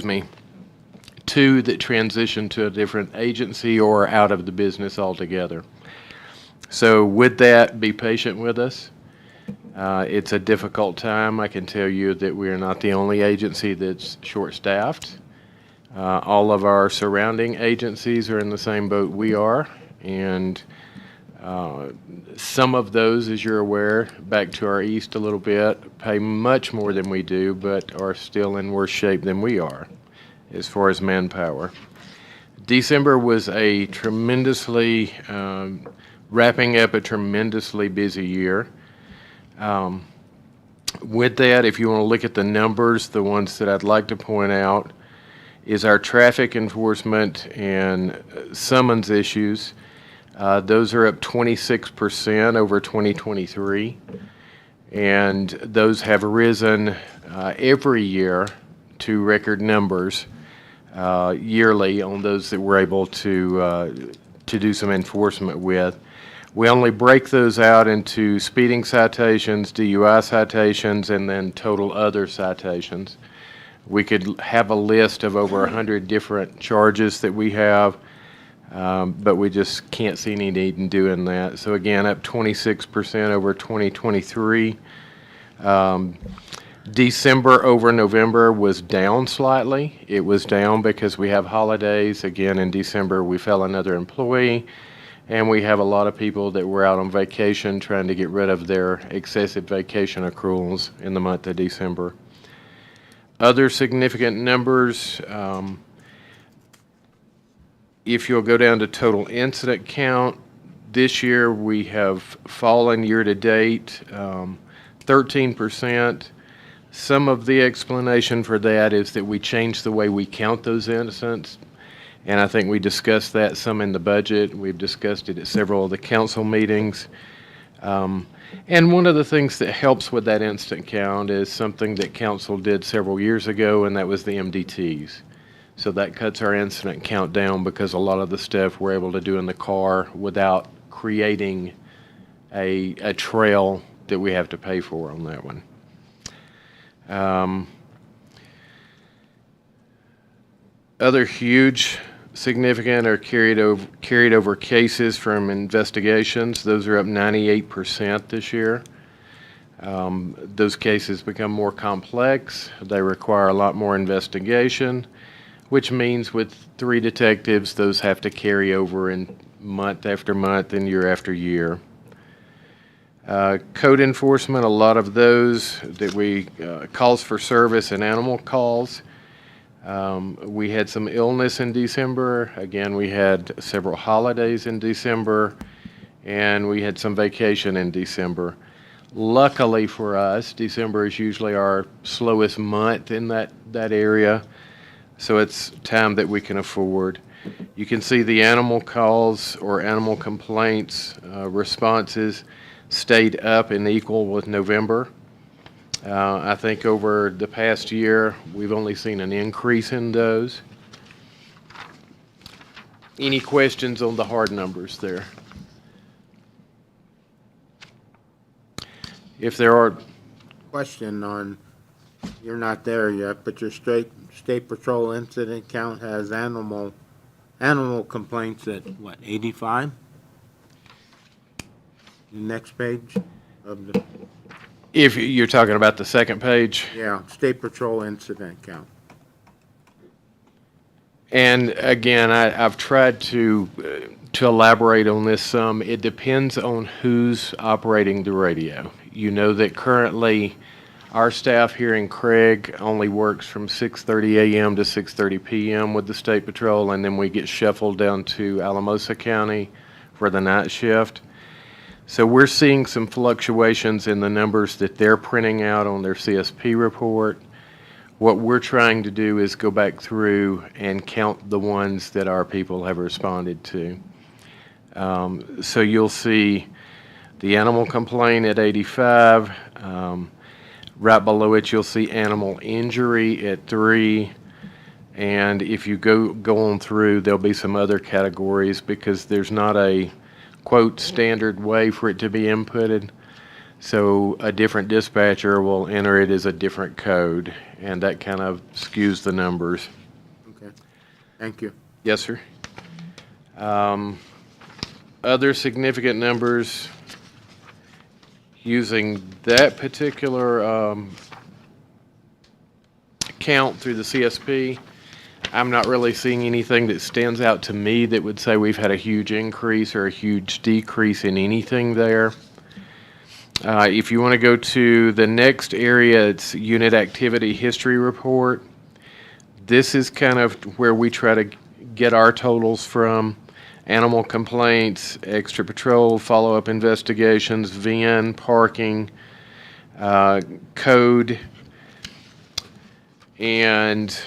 that transitioned to a different agency or out of the business altogether. So with that, be patient with us. It's a difficult time. I can tell you that we are not the only agency that's short-staffed. All of our surrounding agencies are in the same boat we are, and some of those, as you're aware, back to our east a little bit, pay much more than we do, but are still in worse shape than we are as far as manpower. December was a tremendously, wrapping up a tremendously busy year. With that, if you want to look at the numbers, the ones that I'd like to point out is our traffic enforcement and summons issues. Those are up 26% over 2023, and those have risen every year to record numbers yearly on those that we're able to do some enforcement with. We only break those out into speeding citations, DUI citations, and then total other citations. We could have a list of over 100 different charges that we have, but we just can't see any need in doing that. So again, up 26% over 2023. December over November was down slightly. It was down because we have holidays. Again, in December, we fell another employee, and we have a lot of people that were out on vacation trying to get rid of their excessive vacation accruals in the month of December. Other significant numbers, if you'll go down to total incident count, this year we have fallen year to date 13%. Some of the explanation for that is that we changed the way we count those incidents, and I think we discussed that some in the budget. We've discussed it at several of the council meetings. And one of the things that helps with that instant count is something that council did several years ago, and that was the MDTs. So that cuts our incident count down because a lot of the stuff we're able to do in the car without creating a trail that we have to pay for on that one. Other huge, significant or carried over cases from investigations. Those are up 98% this year. Those cases become more complex. They require a lot more investigation, which means with 3 detectives, those have to carry over in month after month and year after year. Code enforcement, a lot of those that we calls for service and animal calls. We had some illness in December. Again, we had several holidays in December, and we had some vacation in December. Luckily for us, December is usually our slowest month in that area, so it's time that we can afford. You can see the animal calls or animal complaints responses stayed up and equal with November. I think over the past year, we've only seen an increase in those. Any questions on the hard numbers there? If there are, Question on, you're not there yet, but your state patrol incident count has animal complaints at what, 85? Next page of the, if you're talking about the second page, yeah, state patrol incident count. and again, I've tried to elaborate on this some. It depends on who's operating the radio. You know that currently our staff here in Craig only works from 6:30 a.m. to 6:30 p.m. with the State Patrol, and then we get shuffled down to Alamosa County for the night shift. So we're seeing some fluctuations in the numbers that they're printing out on their CSP report. What we're trying to do is go back through and count the ones that our people have responded to. So you'll see the animal complaint at 85. Right below it, you'll see animal injury at 3. And if you go on through, there'll be some other categories because there's not a, quote, standard way for it to be inputted. So a different dispatcher will enter it as a different code, and that kind of skews the numbers. Okay, thank you. Yes, sir. Other significant numbers using that particular count through the CSP, I'm not really seeing anything that stands out to me that would say we've had a huge increase or a huge decrease in anything there. If you want to go to the next area, it's Unit Activity History Report. This is kind of where we try to get our totals from. Animal complaints, extra patrol, follow-up investigations, VIN, parking, code, and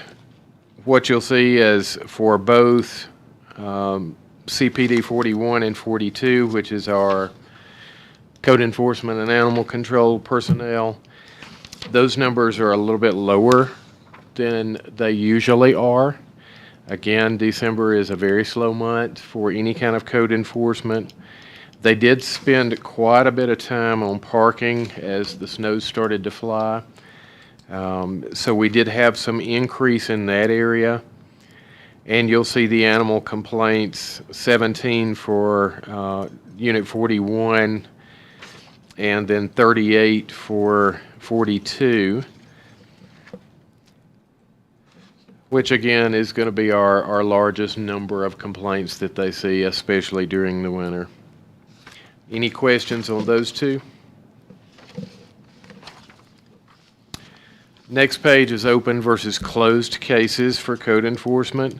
what you'll see is for both CPD 41 and 42, which is our code enforcement and animal control personnel, those numbers are a little bit lower than they usually are. Again, December is a very slow month for any kind of code enforcement. They did spend quite a bit of time on parking as the snow started to fly. So we did have some increase in that area. And you'll see the animal complaints, 17 for Unit 41, and then 38 for 42. Which again is going to be our largest number of complaints that they see, especially during the winter. Any questions on those two? Next page is open versus closed cases for code enforcement.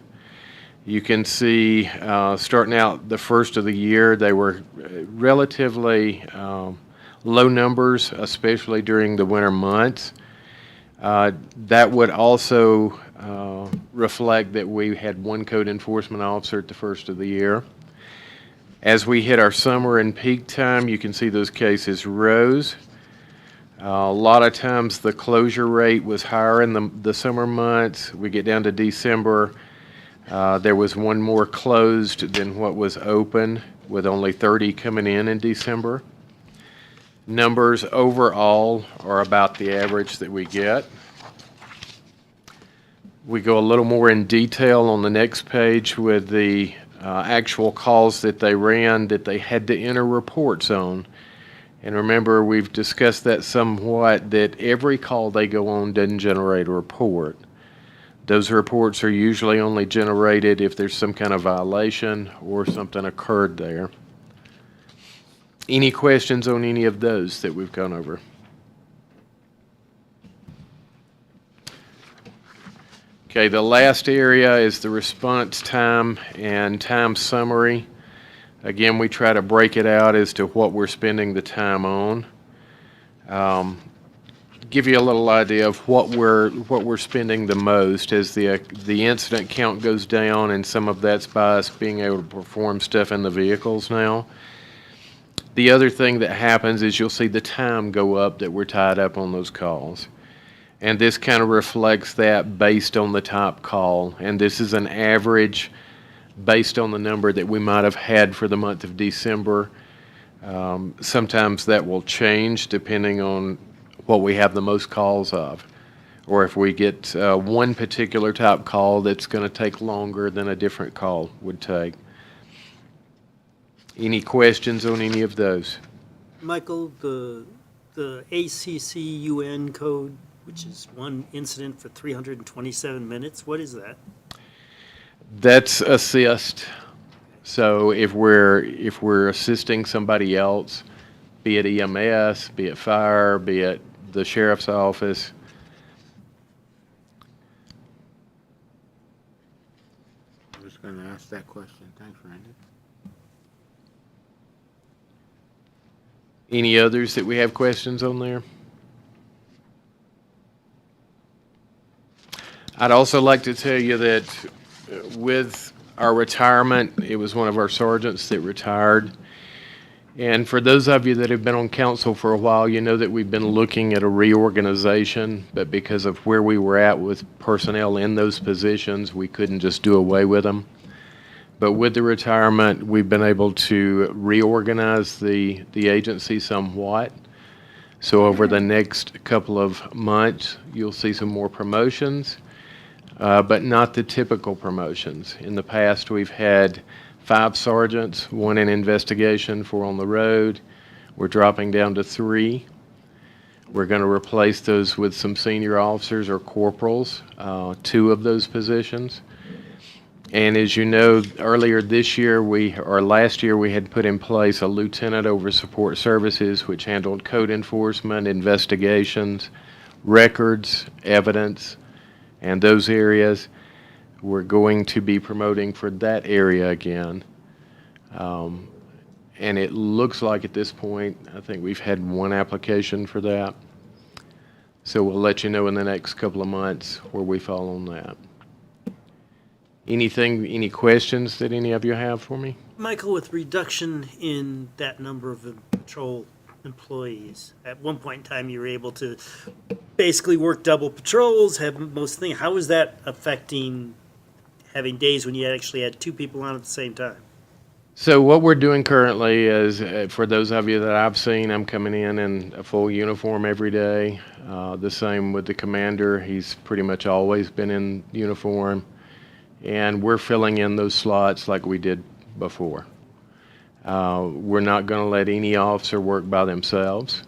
You can see starting out the first of the year, they were relatively low numbers, especially during the winter months. That would also reflect that we had one code enforcement officer at the first of the year. As we hit our summer and peak time, you can see those cases rose. A lot of times the closure rate was higher in the summer months. We get down to December, there was one more closed than what was open, with only 30 coming in December. Numbers overall are about the average that we get. We go a little more in detail on the next page with the actual calls that they ran that they had to enter reports on. And remember, we've discussed that somewhat, that every call they go on doesn't generate a report. Those reports are usually only generated if there's some kind of violation or something occurred there. Any questions on any of those that we've gone over? Okay, the last area is the response time and time summary. Again, we try to break it out as to what we're spending the time on. Give you a little idea of what we're spending the most as the incident count goes down, and some of that's by us being able to perform stuff in the vehicles now. The other thing that happens is you'll see the time go up that we're tied up on those calls. And this kind of reflects that based on the top call. And this is an average based on the number that we might have had for the month of December. Sometimes that will change depending on what we have the most calls of, or if we get one particular type call that's going to take longer than a different call would take. Any questions on any of those? Michael, the ACCUN code, which is one incident for 327 minutes, what is that? That's assist. So if we're assisting somebody else, be it EMS, be it fire, be it the sheriff's office. I was going to ask that question. Thanks, Randy. Any others that we have questions on there? I'd also like to tell you that with our retirement, it was one of our sergeants that retired. And for those of you that have been on council for a while, you know that we've been looking at a reorganization, but because of where we were at with personnel in those positions, we couldn't just do away with them. But with the retirement, we've been able to reorganize the agency somewhat. So over the next couple of months, you'll see some more promotions, but not the typical promotions. In the past, we've had 5 sergeants, 1 in investigation, 4 on the road. We're dropping down to 3. We're going to replace those with some senior officers or corporals, 2 of those positions. And as you know, earlier this year, last year, we had put in place a lieutenant over support services, which handled code enforcement, investigations, records, evidence, and those areas. We're going to be promoting for that area again. And it looks like at this point, I think we've had 1 application for that. So we'll let you know in the next couple of months where we fall on that. Any questions that any of you have for me? Michael, with reduction in that number of patrol employees, at one point in time you were able to basically work double patrols, have most things. How is that affecting having days when you actually had 2 people on at the same time? So what we're doing currently is, for those of you that I've seen, I'm coming in a full uniform every day. The same with the commander. He's pretty much always been in uniform. And we're filling in those slots like we did before. We're not going to let any officer work by themselves.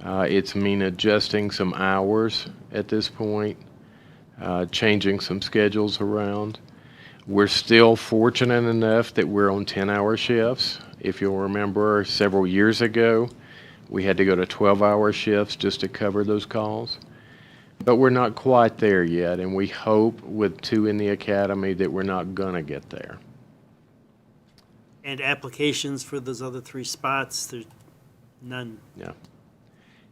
It's mean adjusting some hours at this point, changing some schedules around. We're still fortunate enough that we're on 10-hour shifts. If you'll remember, several years ago, we had to go to 12-hour shifts just to cover those calls. But we're not quite there yet, and we hope with 2 in the academy that we're not going to get there. And applications for those other 3 spots, there's none. Yeah.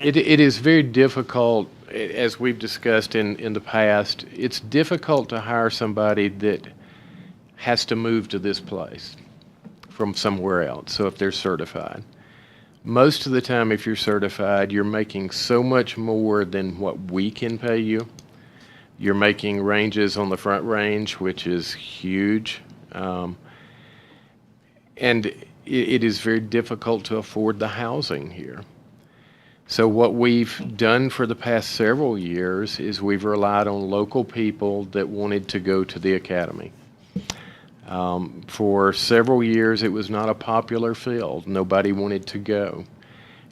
It is very difficult, as we've discussed in the past, it's difficult to hire somebody that has to move to this place from somewhere else, so if they're certified. Most of the time, if you're certified, you're making so much more than what we can pay you. You're making ranges on the Front Range, which is huge. And it is very difficult to afford the housing here. So what we've done for the past several years is we've relied on local people that wanted to go to the academy. For several years, it was not a popular field. Nobody wanted to go.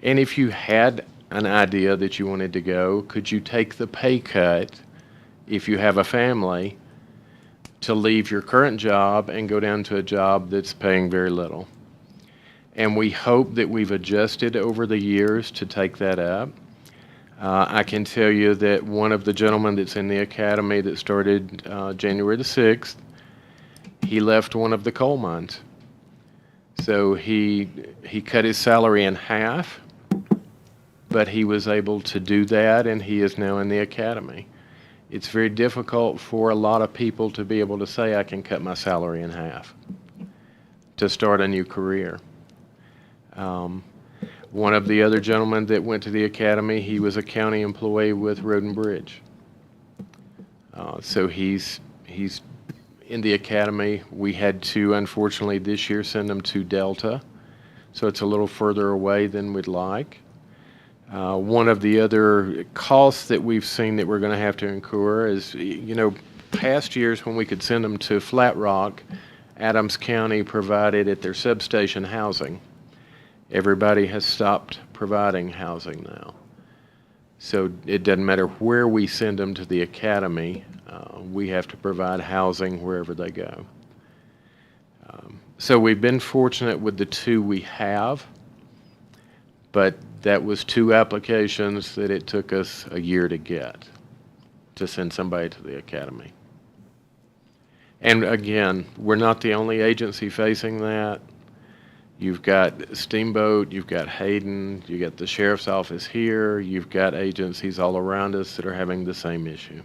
And if you had an idea that you wanted to go, could you take the pay cut if you have a family to leave your current job and go down to a job that's paying very little? And we hope that we've adjusted over the years to take that up. I can tell you that one of the gentlemen that's in the academy that started January the 6th, he left one of the coal mines. So he cut his salary in half, but he was able to do that, and he is now in the academy. It's very difficult for a lot of people to be able to say, I can cut my salary in half to start a new career. One of the other gentlemen that went to the academy, he was a county employee with Road and Bridge. So he's in the academy. We had to, unfortunately, this year send him to Delta, so it's a little further away than we'd like. One of the other costs that we've seen that we're going to have to incur is, past years when we could send them to Flat Rock, Adams County provided at their substation housing. Everybody has stopped providing housing now. So it doesn't matter where we send them to the academy, we have to provide housing wherever they go. So we've been fortunate with the two we have, but that was 2 applications that it took us a year to get to send somebody to the academy. And again, we're not the only agency facing that. You've got Steamboat, you've got Hayden, you've got the sheriff's office here, you've got agencies all around us that are having the same issue.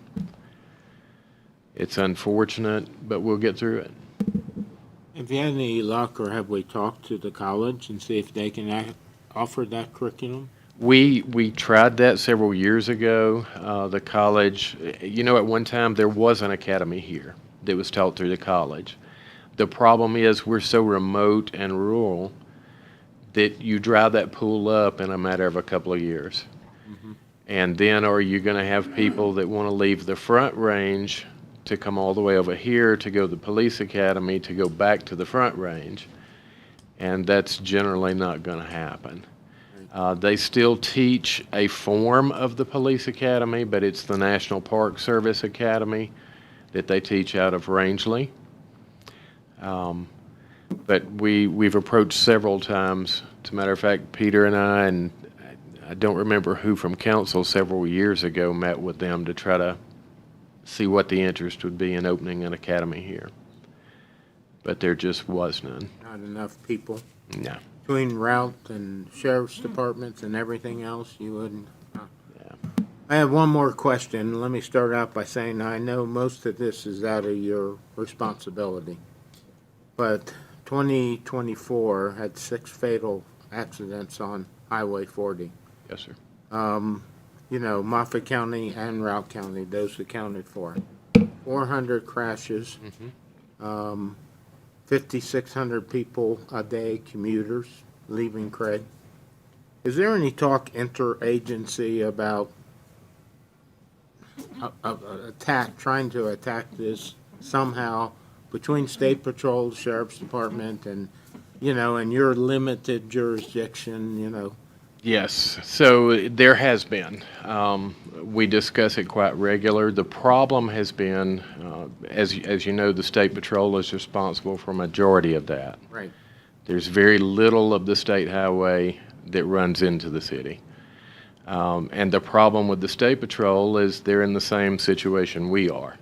It's unfortunate, but we'll get through it. Have you had any luck, or have we talked to the college and see if they can offer that curriculum? We tried that several years ago. The college, at one time there was an academy here that was taught through the college. The problem is we're so remote and rural that you dry that pool up in a matter of a couple of years. Mm-hmm. And then are you going to have people that want to leave the Front Range to come all the way over here to go to the police academy to go back to the Front Range? And that's generally not going to happen. They still teach a form of the police academy, but it's the National Park Service Academy that they teach out of Rangeley. But we've approached several times. As a matter of fact, Peter and I don't remember who from council several years ago met with them to try to see what the interest would be in opening an academy here. But there just was none. Not enough people? No. Between route and sheriff's departments and everything else, you wouldn't? Yeah. I have one more question. Let me start out by saying I know most of this is out of your responsibility. But 2024 had 6 fatal accidents on Highway 40. Yes, sir. Moffett County and Routt County, those accounted for. 400 crashes, 5,600 people a day, commuters, leaving Craig. Is there any talk interagency about trying to attack this somehow between State Patrol, Sheriff's Department, and your limited jurisdiction, Yes, so there has been. We discuss it quite regular. The problem has been, as you know, the State Patrol is responsible for a majority of that. Right. There's very little of the state highway that runs into the city. And the problem with the State Patrol is they're in the same situation we are.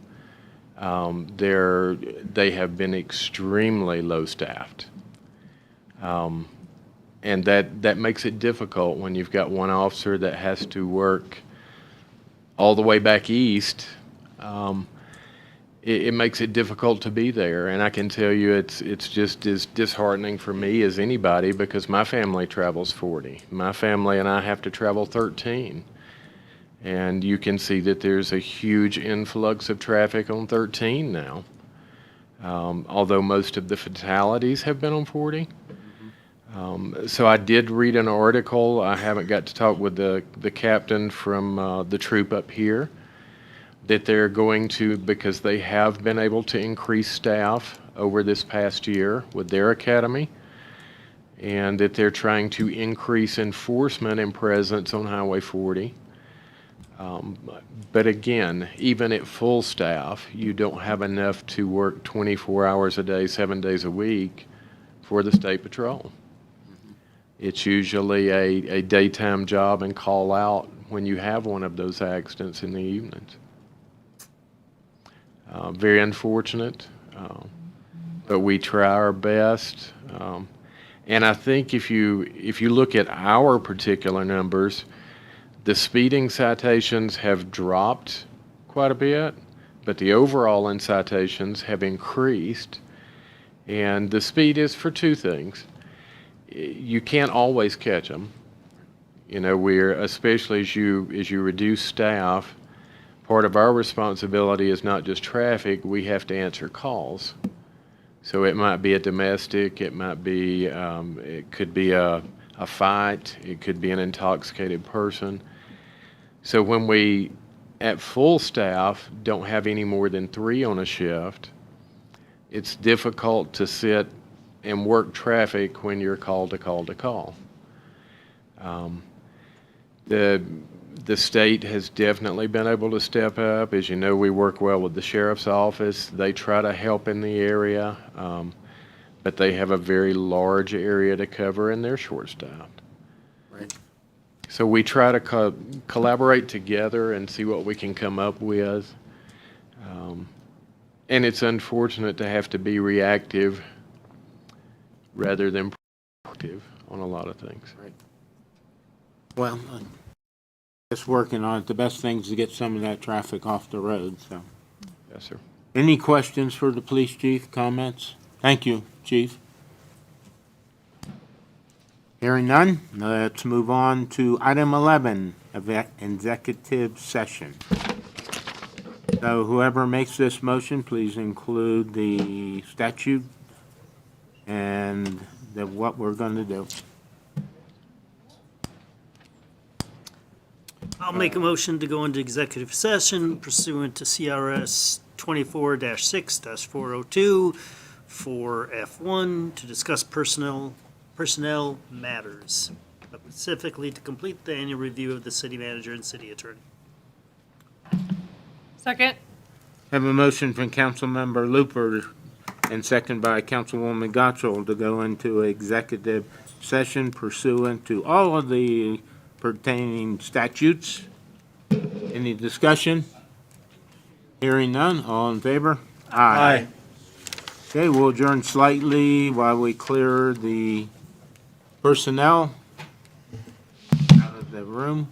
They have been extremely low-staffed. And that makes it difficult when you've got one officer that has to work all the way back east. It makes it difficult to be there. And I can tell you it's just as disheartening for me as anybody because my family travels 40. My family and I have to travel 13. And you can see that there's a huge influx of traffic on 13 now. Although most of the fatalities have been on 40. So I did read an article. I haven't got to talk with the captain from the troop up here, that they're going to, because they have been able to increase staff over this past year with their academy, and that they're trying to increase enforcement and presence on Highway 40. But again, even at full staff, you don't have enough to work 24 hours a day, 7 days a week for the State Patrol. It's usually a daytime job and call out when you have one of those accidents in the evenings. Very unfortunate, but we try our best. And I think if you look at our particular numbers, the speeding citations have dropped quite a bit, but the overall in citations have increased. And the speed is for two things. You can't always catch them. You know, especially as you reduce staff, part of our responsibility is not just traffic, we have to answer calls. So it might be a domestic, it might be, it could be a fight, it could be an intoxicated person. So when we, at full staff, don't have any more than 3 on a shift, it's difficult to sit and work traffic when you're called to call. The state has definitely been able to step up. As you know, we work well with the sheriff's office. They try to help in the area, but they have a very large area to cover and they're short-staffed. Right. So we try to collaborate together and see what we can come up with. And it's unfortunate to have to be reactive rather than proactive on a lot of things. Right. Well, just working on it. The best thing is to get some of that traffic off the road, so. Yes, sir. Any questions for the police chief, comments? Thank you, chief. Hearing none, let's move on to item 11, executive session. So whoever makes this motion, please include the statute and what we're going to do. I'll make a motion to go into executive session pursuant to CRS 24-6-402 for F1 to discuss personnel matters, but specifically to complete the annual review of the city manager and city attorney. Second. Have a motion from Councilmember Looper and second by Councilwoman Gottschall to go into executive session pursuant to all of the pertaining statutes. Any discussion? Hearing none, all in favor? Aye. Okay, we'll adjourn slightly while we clear the personnel out of the room.